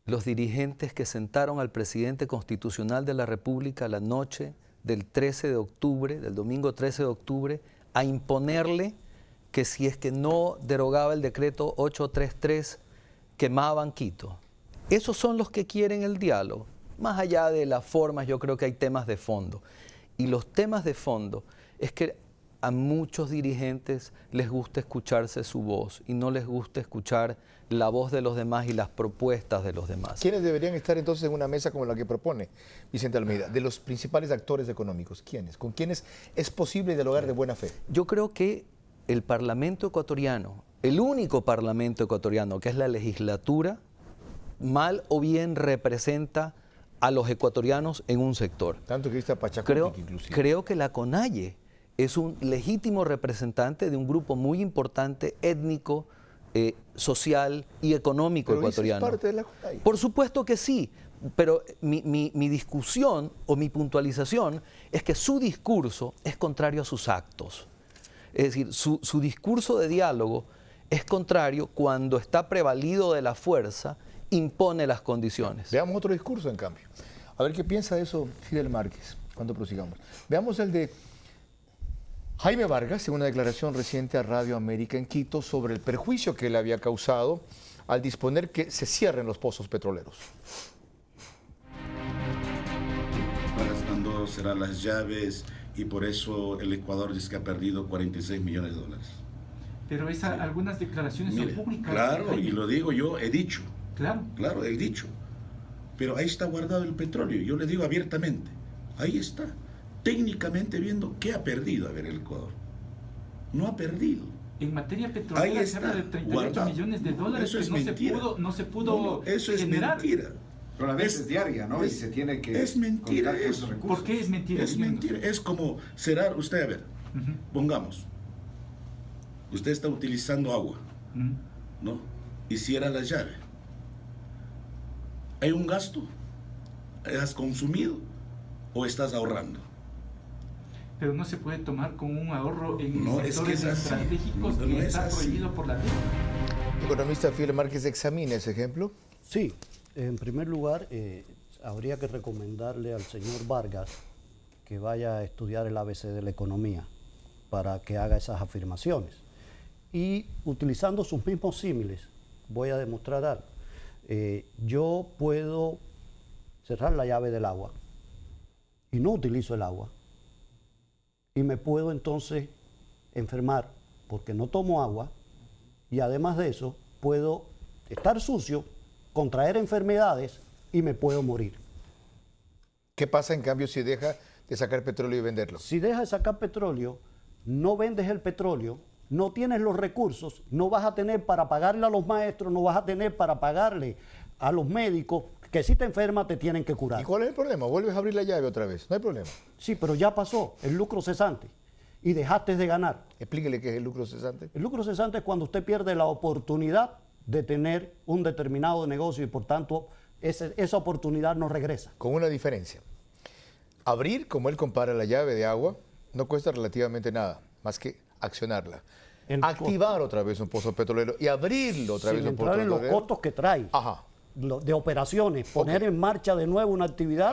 los dirigentes que sentaron al presidente constitucional de la República la noche del 13 de octubre, del domingo 13 de octubre, a imponerle que si es que no derogaba el decreto 833, quemaban Quito. Esos son los que quieren el diálogo. Más allá de las formas, yo creo que hay temas de fondo. Y los temas de fondo es que a muchos dirigentes les gusta escucharse su voz y no les gusta escuchar la voz de los demás y las propuestas de los demás. ¿Quiénes deberían estar entonces en una mesa como la que propone Vicente Almeida? De los principales actores económicos, ¿quiénes? ¿Con quiénes es posible dialogar de buena fe? Yo creo que el Parlamento ecuatoriano, el único Parlamento ecuatoriano que es la legislatura, mal o bien representa a los ecuatorianos en un sector. Tanto que está Pachacutic inclusive. Creo que la CONAIE es un legítimo representante de un grupo muy importante, étnico, social y económico ecuatoriano. ¿Pero es parte de la CONAIE? Por supuesto que sí, pero mi discusión o mi puntualización es que su discurso es contrario a sus actos. Es decir, su discurso de diálogo es contrario cuando está prevalido de la fuerza, impone las condiciones. Veamos otro discurso, en cambio. A ver qué piensa de eso Fidel Márquez, cuando prosigamos. Veamos el de Jaime Vargas, en una declaración reciente a Radio América en Quito sobre el perjuicio que le había causado al disponer que se cierren los pozos petroleros. Vargas mandó cerrar las llaves y por eso el Ecuador dice que ha perdido 46 millones de dólares. Pero algunas declaraciones son públicas. Claro, y lo digo yo, he dicho. Claro, he dicho. Pero ahí está guardado el petróleo. Yo le digo abiertamente. Ahí está. Técnicamente viendo qué ha perdido, a ver, el Ecuador. No ha perdido. En materia petrolera se habla de 38 millones de dólares eso es que no se pudo eso es generar. mentira. Pero la vez es diaria, ¿no? Y se tiene que es mentira contar con eso. esos recursos. ¿Por qué es mentira? Es mentira. Es como cerrar, usted a ver, pongamos, usted está utilizando agua, ¿no? Y cierra la llave. ¿Hay un gasto? ¿Has consumido o estás ahorrando? Pero no se puede tomar como un ahorro en No, es que sectores es así. estratégicos No, que no es está así. prohibido por la ley. Economista Fidel Márquez, ¿examina ese ejemplo? Sí, en primer lugar, habría que recomendarle al señor Vargas que vaya a estudiar el ABC de la economía para que haga esas afirmaciones. Y utilizando sus mismos símiles, voy a demostrar algo. Yo puedo cerrar la llave del agua y no utilizo el agua. Y me puedo entonces enfermar porque no tomo agua y además de eso puedo estar sucio, contraer enfermedades y me puedo morir. ¿Qué pasa en cambio si deja de sacar petróleo y venderlo? Si dejas de sacar petróleo, no vendes el petróleo, no tienes los recursos, no vas a tener para pagarle a los maestros, no vas a tener para pagarle a los médicos, que si te enfermas te tienen que curar. ¿Y cuál es el problema? Vuelves a abrir la llave otra vez, no hay problema. Sí, pero ya pasó, el lucro cesante, y dejaste de ganar. Explíquele qué es el lucro cesante. El lucro cesante es cuando usted pierde la oportunidad de tener un determinado negocio y por tanto esa oportunidad no regresa. Con una diferencia. Abrir, como él compara la llave de agua, no cuesta relativamente nada, más que accionarla. Activar otra vez un pozo petrolero y abrirlo otra vez un pozo petrolero. Sin entrar en los costos que trae. Ajá. De operaciones, poner en marcha de nuevo una actividad,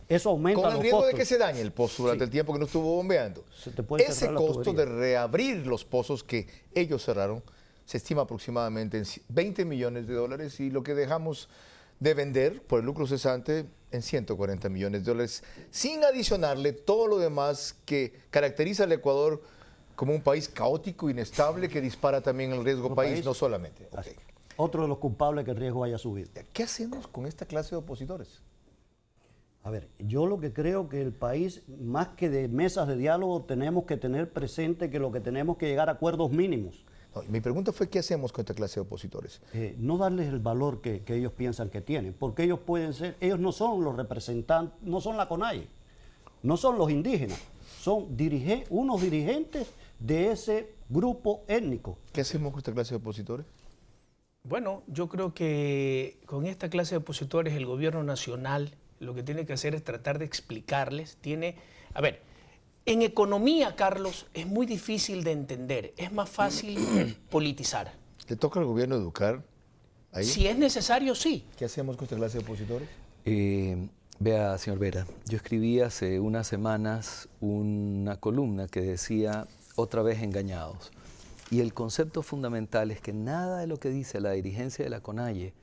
eso aumenta los costos. Con el riesgo de que se dañe el pozo durante el tiempo que no estuvo bombeando. Ese costo de reabrir los pozos que ellos cerraron se estima aproximadamente en $20 millones y lo que dejamos de vender por el lucro cesante en $140 millones, sin adicionarle todo lo demás que caracteriza al Ecuador como un país caótico, inestable, que dispara también el riesgo país, no solamente. Otro de los culpables que el riesgo haya subido. ¿Qué hacemos con esta clase de opositores? A ver, yo lo que creo que el país, más que de mesas de diálogo, tenemos que tener presente que lo que tenemos que llegar a acuerdos mínimos. No, mi pregunta fue, ¿qué hacemos con esta clase de opositores? No darles el valor que ellos piensan que tienen, porque ellos pueden ser, ellos no son los representantes, no son la CONAIE, no son los indígenas, son unos dirigentes de ese grupo étnico. ¿Qué hacemos con esta clase de opositores? Bueno, yo creo que con esta clase de opositores el gobierno nacional lo que tiene que hacer es tratar de explicarles. A ver, en economía, Carlos, es muy difícil de entender, es más fácil politizar. ¿Le toca al gobierno educar ahí? Si es necesario, sí. ¿Qué hacemos con esta clase de opositores? Vea, señor Vera, yo escribí hace unas semanas una columna que decía, otra vez engañados. Y el concepto fundamental es que nada de lo que dice la dirigencia de la CONAIE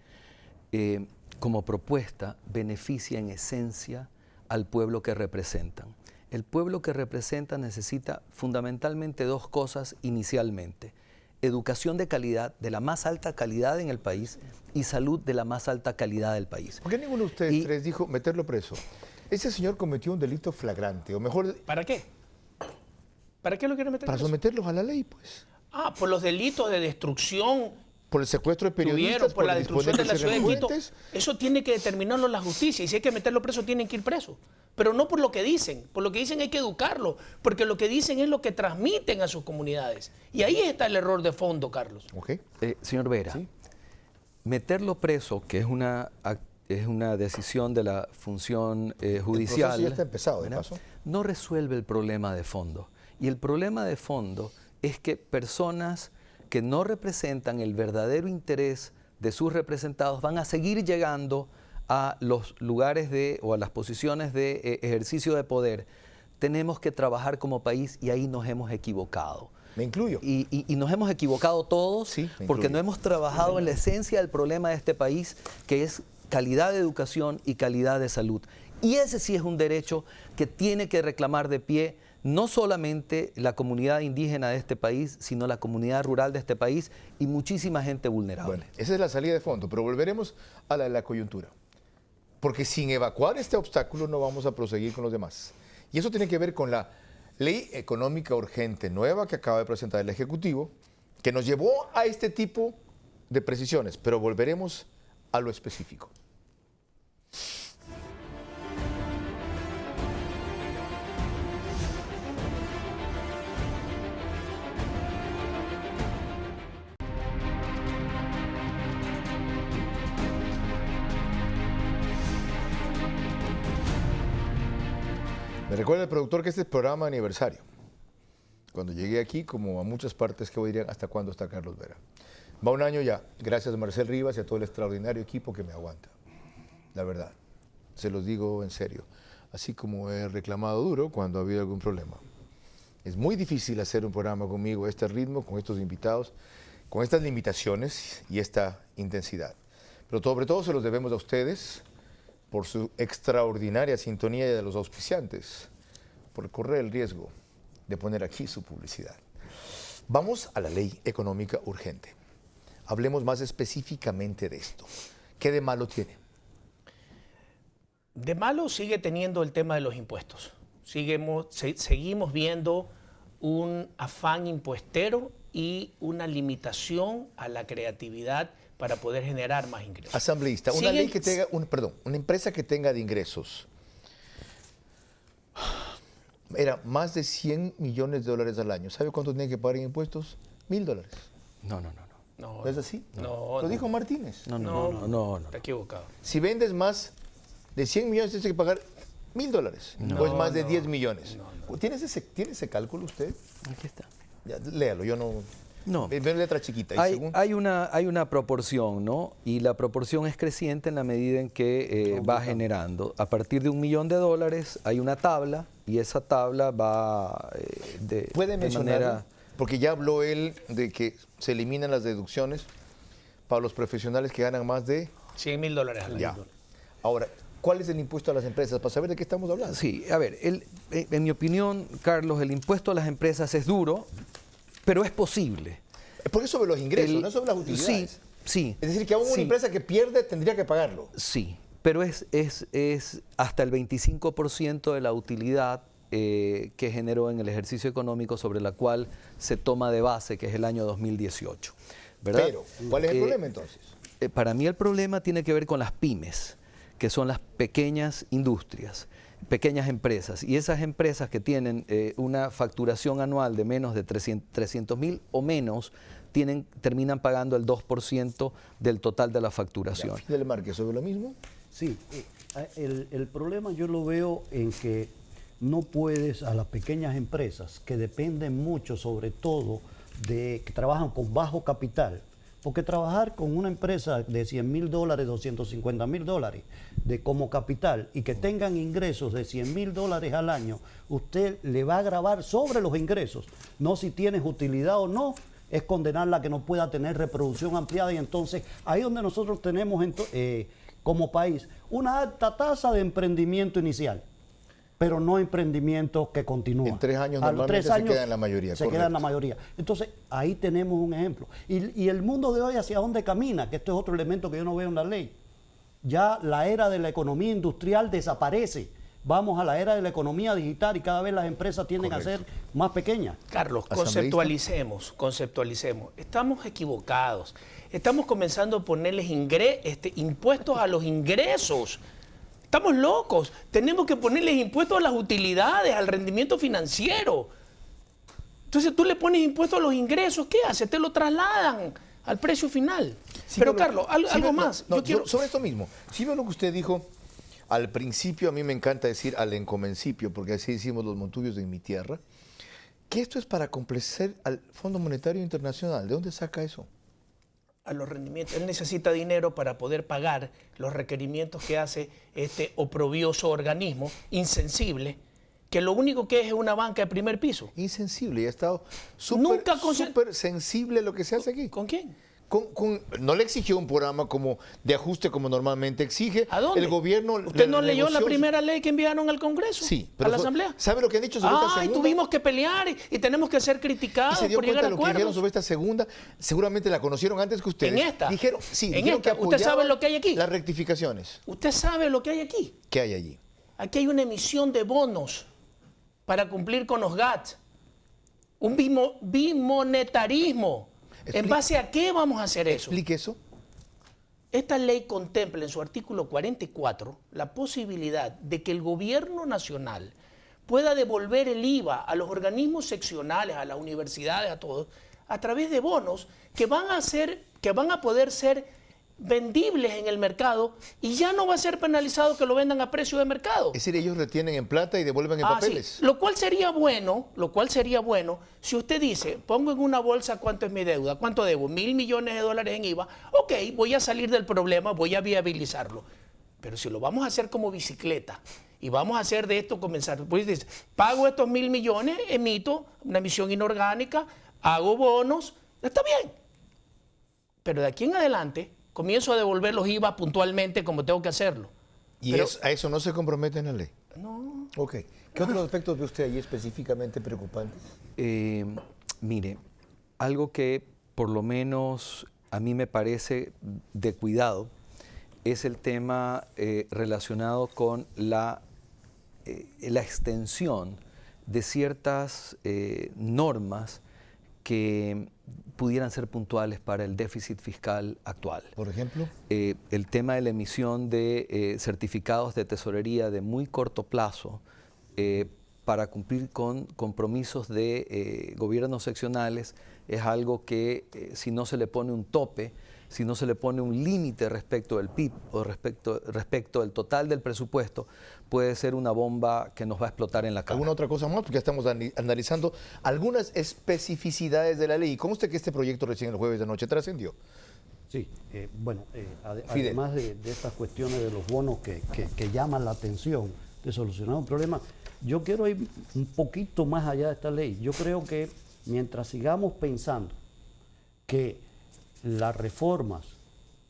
como propuesta beneficia en esencia al pueblo que representan. El pueblo que representa necesita fundamentalmente dos cosas inicialmente. Educación de calidad, de la más alta calidad en el país, y salud de la más alta calidad del país. ¿Por qué ninguno de ustedes tres dijo meterlo preso? Ese señor cometió un delito flagrante, o mejor... ¿Para qué? ¿Para qué lo quieren meter preso? Para someterlos a la ley, pues. Ah, por los delitos de destrucción. Por el secuestro de periodistas, por la destrucción de la ciudad de Quito. Eso tiene que determinarlo la justicia, y si hay que meterlo preso, tienen que ir presos. Pero no por lo que dicen, por lo que dicen hay que educarlo, porque lo que dicen es lo que transmiten a sus comunidades. Y ahí está el error de fondo, Carlos. Señor Vera, ¿sí? Meterlo preso, que es una decisión de la función judicial, el proceso ya está empezado, de paso, no resuelve el problema de fondo. Y el problema de fondo es que personas que no representan el verdadero interés de sus representados van a seguir llegando a los lugares o a las posiciones de ejercicio de poder. Tenemos que trabajar como país y ahí nos hemos equivocado. Me incluyo. Y nos hemos equivocado todos porque no hemos trabajado en la esencia del problema de este país, que es calidad de educación y calidad de salud. Y ese sí es un derecho que tiene que reclamar de pie no solamente la comunidad indígena de este país, sino la comunidad rural de este país y muchísima gente vulnerable. Bueno, esa es la salida de fondo, pero volveremos a la coyuntura. Porque sin evacuar este obstáculo no vamos a proseguir con los demás. Y eso tiene que ver con la ley económica urgente nueva que acaba de presentar el Ejecutivo, que nos llevó a este tipo de precisiones, pero volveremos a lo específico. Me recuerda el productor que este es programa de aniversario. Cuando llegué aquí, como a muchas partes que hoy dirían, ¿hasta cuándo está Carlos Vera? Va un año ya, gracias a Marcel Rivas y a todo el extraordinario equipo que me aguanta. La verdad, se los digo en serio. Así como he reclamado duro cuando ha habido algún problema. Es muy difícil hacer un programa conmigo a este ritmo, con estos invitados, con estas limitaciones y esta intensidad. Pero sobre todo se los debemos a ustedes por su extraordinaria sintonía y de los auspiciantes, por correr el riesgo de poner aquí su publicidad. Vamos a la ley económica urgente. Hablemos más específicamente de esto. ¿Qué de malo tiene? De malo sigue teniendo el tema de los impuestos. Seguimos viendo un afán impuestero y una limitación a la creatividad para poder generar más ingresos. Asambleísta, una ley que tenga, una empresa que tenga de ingresos, era más de 100 millones de dólares al año. ¿Sabe cuánto tiene que pagar en impuestos? $1,000. No. ¿No es así? No. Lo dijo Martínez. No. Está equivocado. Si vendes más de 100 millones, tienes que pagar $1,000. O es más de 10 millones. ¿Tiene ese cálculo usted? Aquí está. Ya, léalo, yo no... No. Veo letra chiquita. Hay una proporción, ¿no? Y la proporción es creciente en la medida en que va generando. A partir de $1 millón hay una tabla y esa tabla va ¿Puede mencionar? Porque ya habló él de que se eliminan las deducciones para los profesionales que ganan más de $100,000 al año. Ya. Ahora, ¿cuál es el impuesto a las empresas? Para saber de qué estamos hablando. Sí, a ver, en mi opinión, Carlos, el impuesto a las empresas es duro, pero es posible. Porque es sobre los ingresos, no sobre las utilidades. Sí. Es decir, que aún una empresa que pierde tendría que pagarlo. Sí, pero es hasta el 25% de la utilidad que generó en el ejercicio económico sobre la cual se toma de base, que es el año 2018. ¿Verdad? Pero, ¿cuál es el problema entonces? Para mí el problema tiene que ver con las pymes, que son las pequeñas industrias, pequeñas empresas. Y esas empresas que tienen una facturación anual de menos de 300,000 o menos, terminan pagando el 2% del total de la facturación. ¿Fidel Márquez sobre lo mismo? Sí, el problema yo lo veo en que no puedes a las pequeñas empresas que dependen mucho, sobre todo, que trabajan con bajo capital, porque trabajar con una empresa de $100,000, $250,000 como capital y que tengan ingresos de $100,000 al año, usted le va a gravar sobre los ingresos, no si tienes utilidad o no, es condenarla a que no pueda tener reproducción ampliada y entonces ahí donde nosotros tenemos como país una alta tasa de emprendimiento inicial, pero no emprendimientos que continúan. En 3 años normalmente se queda en la mayoría. Se queda en la mayoría. Entonces, ahí tenemos un ejemplo. Y el mundo de hoy, ¿hacia dónde camina? Que esto es otro elemento que yo no veo en la ley. Ya la era de la economía industrial desaparece. Vamos a la era de la economía digital y cada vez las empresas tienden a ser más pequeñas. Carlos, conceptualicemos. Estamos equivocados. Estamos comenzando a ponerles impuestos a los ingresos. Estamos locos. Tenemos que ponerles impuestos a las utilidades, al rendimiento financiero. Entonces tú le pones impuestos a los ingresos, ¿qué hace? Te lo trasladan al precio final. Sí, pero Carlos, algo más. Sobre esto mismo, si veo lo que usted dijo al principio, a mí me encanta decir al encomencipio, porque así decimos los montubios de mi tierra, que esto es para complacer al Fondo Monetario Internacional. ¿De dónde saca eso? A los rendimientos. Él necesita dinero para poder pagar los requerimientos que hace este oprobioso organismo, insensible, que lo único que es una banca de primer piso. Insensible, y ha estado súper sensible lo que se hace aquí. ¿Con quién? No le exigió un programa como de ajuste como normalmente exige. ¿A dónde? El gobierno... ¿Usted no leyó la primera ley que enviaron al Congreso? Sí. ¿A la Asamblea? ¿Sabe lo que han dicho sobre esta segunda? Tuvimos que pelear y tenemos que ser criticados por llegar a acuerdos. ¿Y se dio cuenta de lo que dijeron sobre esta segunda? Seguramente la conocieron antes que ustedes. ¿En esta? Dijeron que apoyaban ¿Usted sabe lo que hay aquí? Las rectificaciones. ¿Usted sabe lo que hay aquí? ¿Qué hay allí? Aquí hay una emisión de bonos para cumplir con los GATT. Un bimonetarismo. ¿En base a qué vamos a hacer eso? Explique eso. Esta ley contempla en su artículo 44 la posibilidad de que el gobierno nacional pueda devolver el IVA a los organismos seccionales, a las universidades, a todos, a través de bonos que van a poder ser vendibles en el mercado y ya no va a ser penalizado que lo vendan a precio de mercado. Es decir, ellos retienen en plata y devuelven en papeles. Sí. Lo cual sería bueno si usted dice, pongo en una bolsa cuánto es mi deuda, cuánto debo, $1.000 millones en IVA, ok, voy a salir del problema, voy a viabilizarlo. Pero si lo vamos a hacer como bicicleta y vamos a hacer de esto comenzar, pues dice, pago estos 1.000 millones, emito una emisión inorgánica, hago bonos, está bien. Pero de aquí en adelante comienzo a devolver los IVA puntualmente como tengo que hacerlo. ¿Y pero, a eso no se compromete en la ley? No. Ok. ¿Qué otros aspectos ve usted ahí específicamente preocupantes? Mire, algo que por lo menos a mí me parece de cuidado es el tema relacionado con la extensión de ciertas normas que pudieran ser puntuales para el déficit fiscal actual. Por ejemplo, el tema de la emisión de certificados de tesorería de muy corto plazo para cumplir con compromisos de gobiernos seccionales es algo que si no se le pone un tope, si no se le pone un límite respecto del PIB o respecto del total del presupuesto, puede ser una bomba que nos va a explotar en la cara. ¿Alguna otra cosa más? Porque ya estamos analizando algunas especificidades de la ley. ¿Cómo usted que este proyecto recién el jueves de noche trascendió? Sí, además de estas cuestiones de los bonos que llaman la atención de solucionar un problema, yo quiero ir un poquito más allá de esta ley. Yo creo que mientras sigamos pensando que las reformas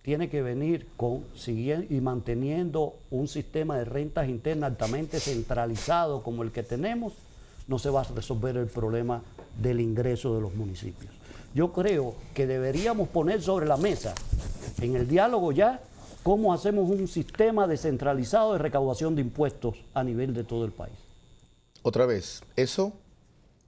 tienen que venir siguiendo y manteniendo un sistema de rentas internas altamente centralizado como el que tenemos, no se va a resolver el problema del ingreso de los municipios. Yo creo que deberíamos poner sobre la mesa, en el diálogo ya, cómo hacemos un sistema descentralizado de recaudación de impuestos a nivel de todo el país. Otra vez, eso,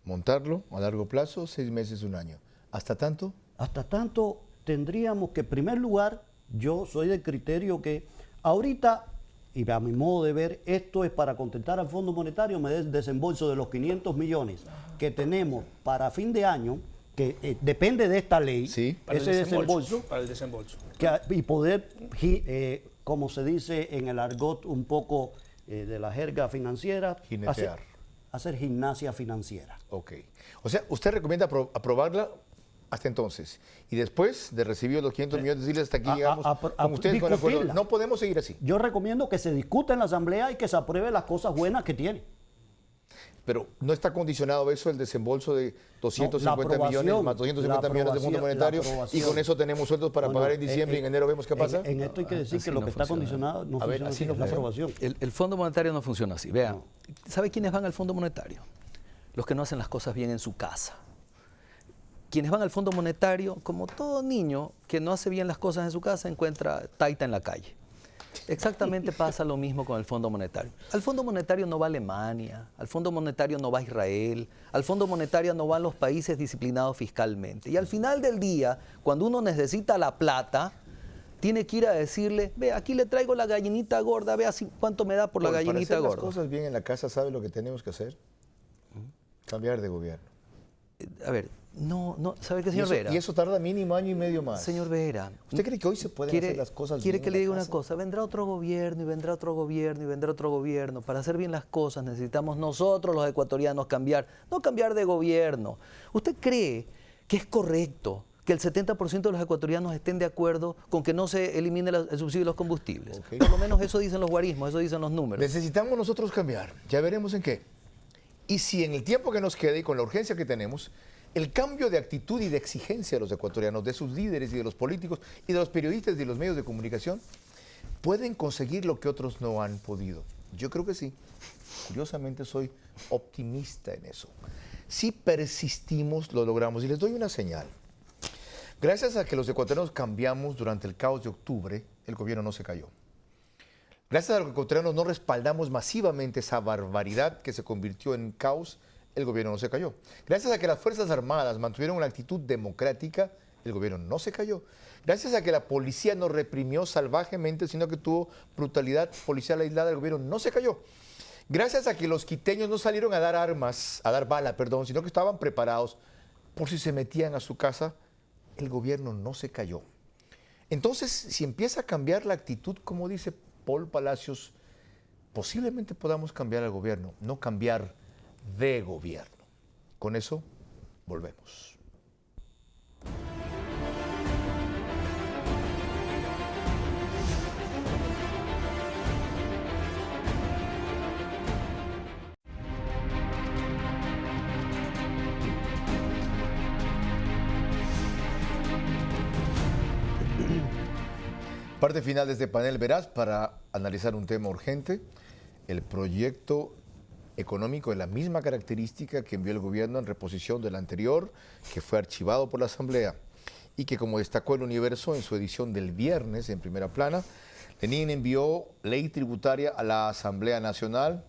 montarlo a largo plazo, 6 meses, 1 año. ¿Hasta tanto? Hasta tanto tendríamos que, en primer lugar, yo soy del criterio que ahorita, y a mi modo de ver, esto es para contentar al Fondo Monetario, me dé el desembolso de los 500 millones que tenemos para fin de año, que depende de esta ley, para ese desembolso, para el desembolso. Y poder, como se dice en el argot un poco de la jerga financiera, hacer gimnasia financiera. Ok. O sea, usted recomienda aprobarla hasta entonces. Y después de recibir los 500 millones, decirles hasta aquí llegamos con ustedes con el acuerdo. No podemos seguir así. Yo recomiendo que se discuta en la Asamblea y que se apruebe las cosas buenas que tiene. Pero no está condicionado eso el desembolso de 250 millones más 250 millones de Fondo Monetario y con eso tenemos sueldos para pagar en diciembre y en enero vemos qué pasa. En esto hay que decir que lo que está condicionado no funciona así, la aprobación. El Fondo Monetario no funciona así. Vea, ¿sabe quiénes van al Fondo Monetario? Los que no hacen las cosas bien en su casa. Quienes van al Fondo Monetario, como todo niño que no hace bien las cosas en su casa, encuentra taita en la calle. Exactamente pasa lo mismo con el Fondo Monetario. Al Fondo Monetario no va Alemania, al Fondo Monetario no va Israel, al Fondo Monetario no van los países disciplinados fiscalmente. Y al final del día, cuando uno necesita la plata, tiene que ir a decirle, ve, aquí le traigo la gallinita gorda, vea cuánto me da por la gallinita gorda. Para hacer gorda. las cosas bien en la casa, ¿sabe lo que tenemos que hacer? Cambiar de gobierno. A ver, no, ¿sabe qué, señor Vera? Y eso tarda mínimo 1 año y medio más. Señor Vera. ¿Usted cree que hoy se pueden hacer las cosas bien? ¿Quiere que le diga una cosa? Vendrá otro gobierno y vendrá otro gobierno y vendrá otro gobierno. Para hacer bien las cosas necesitamos nosotros los ecuatorianos cambiar, no cambiar de gobierno. ¿Usted cree que es correcto que el 70% de los ecuatorianos estén de acuerdo con que no se elimine el subsidio de los combustibles? Okay. Por lo menos eso dicen los guarismos, eso dicen los números. Necesitamos nosotros cambiar, ya veremos en qué. Y si en el tiempo que nos quede y con la urgencia que tenemos, el cambio de actitud y de exigencia de los ecuatorianos, de sus líderes y de los políticos y de los periodistas y de los medios de comunicación, pueden conseguir lo que otros no han podido. Yo creo que sí. Curiosamente soy optimista en eso. Si persistimos, lo logramos. Y les doy una señal. Gracias a que los ecuatorianos cambiamos durante el caos de octubre, el gobierno no se cayó. Gracias a los ecuatorianos no respaldamos masivamente esa barbaridad que se convirtió en caos, el gobierno no se cayó. Gracias a que las Fuerzas Armadas mantuvieron una actitud democrática, el gobierno no se cayó. Gracias a que la policía no reprimió salvajemente, sino que tuvo brutalidad policial aislada, el gobierno no se cayó. Gracias a que los quiteños no salieron a dar bala, sino que estaban preparados por si se metían a su casa, el gobierno no se cayó. Entonces, si empieza a cambiar la actitud, como dice Paul Palacios, posiblemente podamos cambiar el gobierno, no cambiar de gobierno. Con eso, volvemos. Parte final de este panel Veraz para analizar un tema urgente, el proyecto económico de la misma característica que envió el gobierno en reposición del anterior, que fue archivado por la Asamblea y que, como destacó el Universo en su edición del viernes en primera plana, Lenin envió ley tributaria a la Asamblea Nacional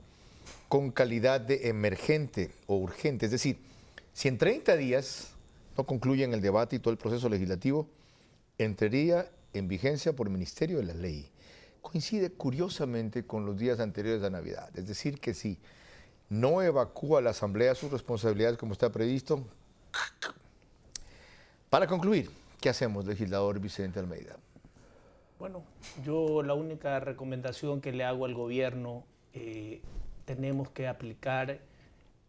con calidad de emergente o urgente. Es decir, si en 30 días no concluyen el debate y todo el proceso legislativo, entraría en vigencia por el Ministerio de la Ley. Coincide curiosamente con los días anteriores a Navidad. Es decir, que si no evacúa la Asamblea sus responsabilidades como está previsto. Para concluir, ¿qué hacemos, legislador Vicente Almeida? Bueno, yo la única recomendación que le hago al gobierno, tenemos que aplicar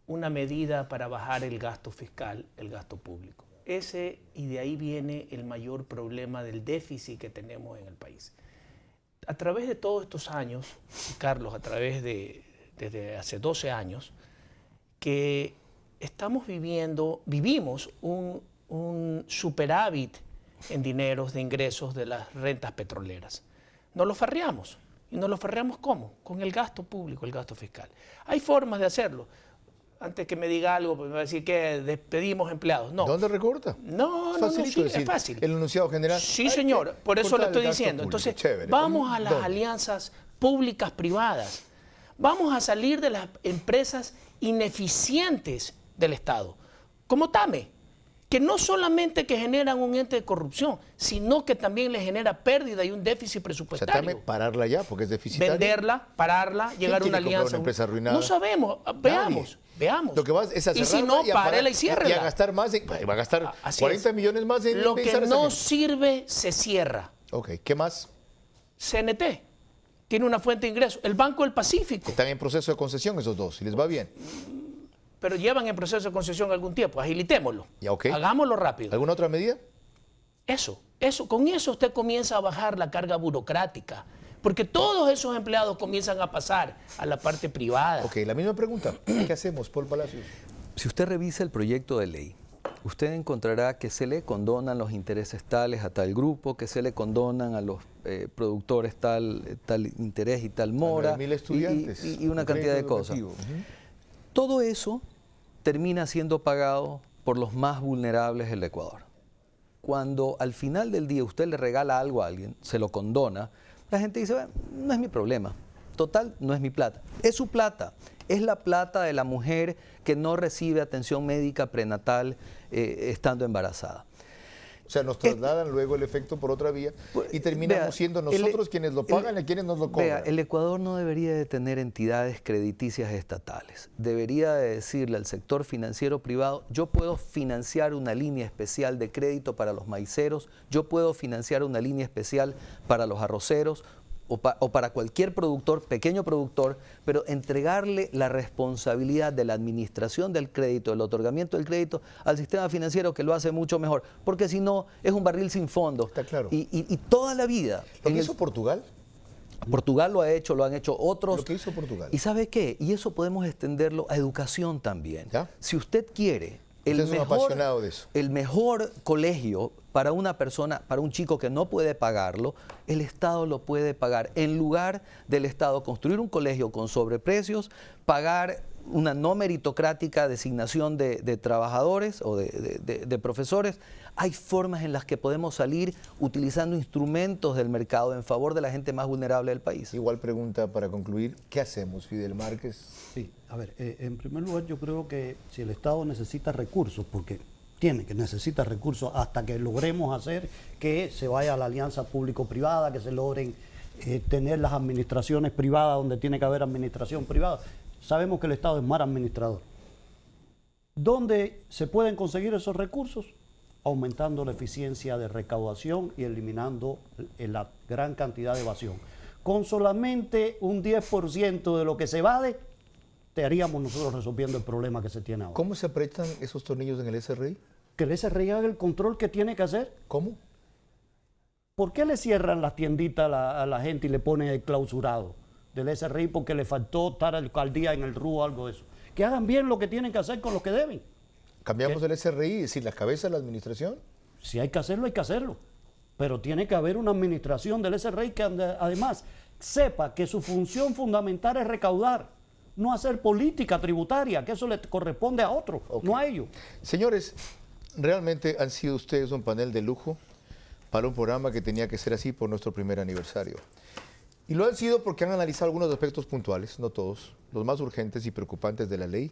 una medida para bajar el gasto fiscal, el gasto público. Y de ahí viene el mayor problema del déficit que tenemos en el país. A través de todos estos años, Carlos, desde hace 12 años, que vivimos un superávit en dineros de ingresos de las rentas petroleras. Nos lo farreamos. ¿Y nos lo farreamos cómo? Con el gasto público, el gasto fiscal. Hay formas de hacerlo. Antes que me diga algo, pues me va a decir que despedimos empleados. No. ¿Dónde recorta? No, sí, es fácil. El enunciado general. Sí, señor, por eso lo estoy diciendo. Entonces, vamos a las alianzas públicas-privadas. Vamos a salir de las empresas ineficientes del Estado, como TAME, que no solamente que generan un ente de corrupción, sino que también le genera pérdida y un déficit presupuestario. O sea, TAME, pararla ya, porque es deficitaria. Venderla, pararla, llegar a una alianza. Una empresa arruinada? No sabemos, veamos. Lo que va es a cerrarla, y si no, párela y ciérrela. Y a gastar más, va a gastar 40 millones más en lo que no sirve, se cierra. Ok, ¿qué más? CNT tiene una fuente de ingresos. El Banco del Pacífico. Están en proceso de concesión esos dos, si les va bien. Pero llevan en proceso de concesión algún tiempo, agilitémoslo. Ya, okay. Hagámoslo rápido. ¿Alguna otra medida? Con eso usted comienza a bajar la carga burocrática, porque todos esos empleados comienzan a pasar a la parte privada. Ok, la misma pregunta. ¿Qué hacemos, Paul Palacios? Si usted revisa el proyecto de ley, usted encontrará que se le condonan los intereses tales a tal grupo, que se le condonan a los productores tal interés y tal mora, 9.000 estudiantes, y una cantidad de cosas. Todo eso termina siendo pagado por los más vulnerables del Ecuador. Cuando al final del día usted le regala algo a alguien, se lo condona, la gente dice, bueno, no es mi problema, total, no es mi plata. Es su plata, es la plata de la mujer que no recibe atención médica prenatal estando embarazada. O sea, nos trasladan luego el efecto por otra vía y terminamos siendo nosotros quienes lo pagan y quienes nos lo cobran. Vea, el Ecuador no debería de tener entidades crediticias estatales. Debería de decirle al sector financiero privado, yo puedo financiar una línea especial de crédito para los maiceros, yo puedo financiar una línea especial para los arroceros, o para cualquier productor, pequeño productor, pero entregarle la responsabilidad de la administración del crédito, del otorgamiento del crédito al sistema financiero, que lo hace mucho mejor, porque si no es un barril sin fondo. Está claro. Y toda la vida. ¿Lo que hizo Portugal? Portugal lo ha hecho, lo han hecho otros. Lo que hizo Portugal. ¿Y sabe qué? Y eso podemos extenderlo a educación también. ¿Ya? Si usted quiere Usted es un apasionado de eso. El mejor colegio para una persona, para un chico que no puede pagarlo, el Estado lo puede pagar. En lugar del Estado construir un colegio con sobreprecios, pagar una no meritocrática designación de trabajadores o de profesores, hay formas en las que podemos salir utilizando instrumentos del mercado en favor de la gente más vulnerable del país. Igual pregunta para concluir, ¿qué hacemos, Fidel Márquez? Sí, a ver, en primer lugar yo creo que si el Estado necesita recursos, porque necesita recursos hasta que logremos hacer que se vaya a la alianza público-privada, que se logren tener las administraciones privadas donde tiene que haber administración privada. Sabemos que el Estado es mal administrador. ¿Dónde se pueden conseguir esos recursos? aumentando la eficiencia de recaudación y eliminando la gran cantidad de evasión. Con solamente un 10% de lo que se evade, estaríamos nosotros resolviendo el problema que se tiene ahora. ¿Cómo se apretan esos tornillos en el SRI? Que el SRI haga el control que tiene que hacer. ¿Cómo? ¿Por qué le cierran las tienditas a la gente y le ponen el clausurado del SRI porque le faltó estar al día en el RU o algo de eso? Que hagan bien lo que tienen que hacer con lo que deben. ¿Cambiamos el SRI, es decir, la cabeza de la administración? Si hay que hacerlo, hay que hacerlo. Pero tiene que haber una administración del SRI que además sepa que su función fundamental es recaudar, no hacer política tributaria, que eso le corresponde a otro, no a ellos. Señores, realmente han sido ustedes un panel de lujo para un programa que tenía que ser así por nuestro primer aniversario. Y lo han sido porque han analizado algunos aspectos puntuales, no todos, los más urgentes y preocupantes de la ley,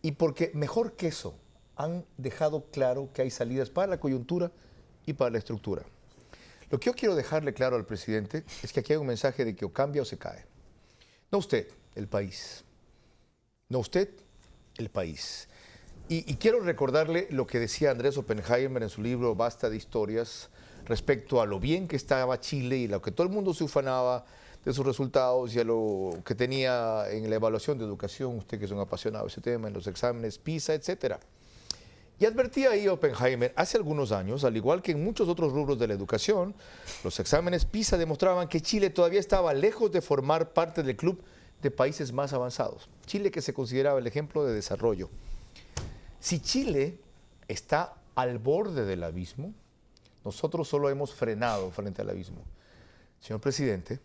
y porque, mejor que eso, han dejado claro que hay salidas para la coyuntura y para la estructura. Lo que yo quiero dejarle claro al presidente es que aquí hay un mensaje de que o cambia o se cae. No usted, el país. No usted, el país. Y quiero recordarle lo que decía Andrés Oppenheimer en su libro Basta de Historias respecto a lo bien que estaba Chile y lo que todo el mundo se ufanaba de sus resultados y a lo que tenía en la evaluación de educación, usted que es un apasionado de ese tema, en los exámenes PISA, etcétera. Y advertía ahí Oppenheimer, hace algunos años, al igual que en muchos otros rubros de la educación, los exámenes PISA demostraban que Chile todavía estaba lejos de formar parte del club de países más avanzados. Chile, que se consideraba el ejemplo de desarrollo. Si Chile está al borde del abismo, nosotros solo hemos frenado frente al abismo. Señor presidente,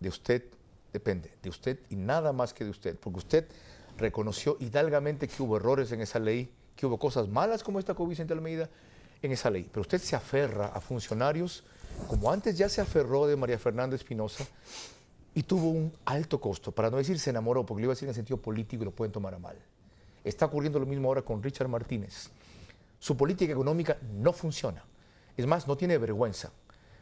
de usted depende, de usted y nada más que de usted, porque usted reconoció hidalgamente que hubo errores en esa ley, que hubo cosas malas como esta con Vicente Almeida en esa ley, pero usted se aferra a funcionarios como antes ya se aferró de María Fernanda Espinosa y tuvo un alto costo, para no decir se enamoró, porque lo iba a decir en sentido político y lo pueden tomar a mal. Está ocurriendo lo mismo ahora con Richard Martínez. Su política económica no funciona. Es más, no tiene vergüenza,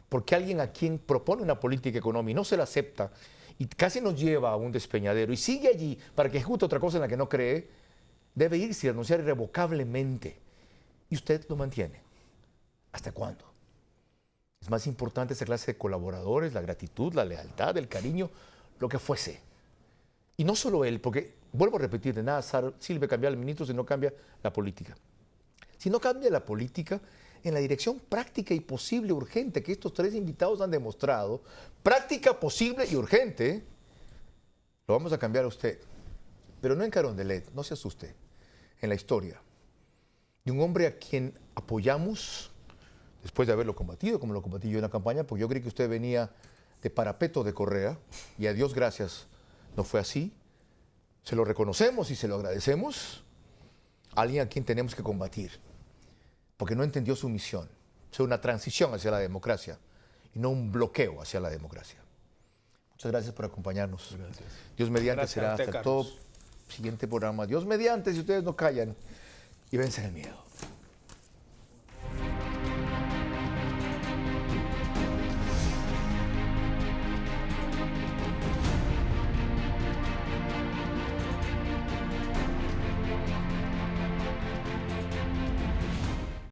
porque alguien a quien propone una política económica y no se la acepta y casi nos lleva a un despeñadero y sigue allí para que ejecute otra cosa en la que no cree, debe irse y renunciar irrevocablemente. Y usted lo mantiene. ¿Hasta cuándo? Es más importante esa clase de colaboradores, la gratitud, la lealtad, el cariño, lo que fuese. Y no solo él, porque, vuelvo a repetir, de nada sirve cambiar al ministro si no cambia la política. Si no cambia la política, en la dirección práctica y posible, urgente, que estos tres invitados han demostrado, práctica, posible y urgente, lo vamos a cambiar a usted. Pero no en Carondelet, no se asuste, en la historia. Y un hombre a quien apoyamos, después de haberlo combatido, como lo combatí yo en la campaña, porque yo creí que usted venía de parapeto de Correa, y a Dios gracias, no fue así. Se lo reconocemos y se lo agradecemos. Alguien a quien tenemos que combatir, porque no entendió su misión, ser una transición hacia la democracia y no un bloqueo hacia la democracia. Muchas gracias por acompañarnos. Gracias. Dios mediante será hasta todo siguiente programa. Dios mediante, si ustedes no callan y vencen el miedo.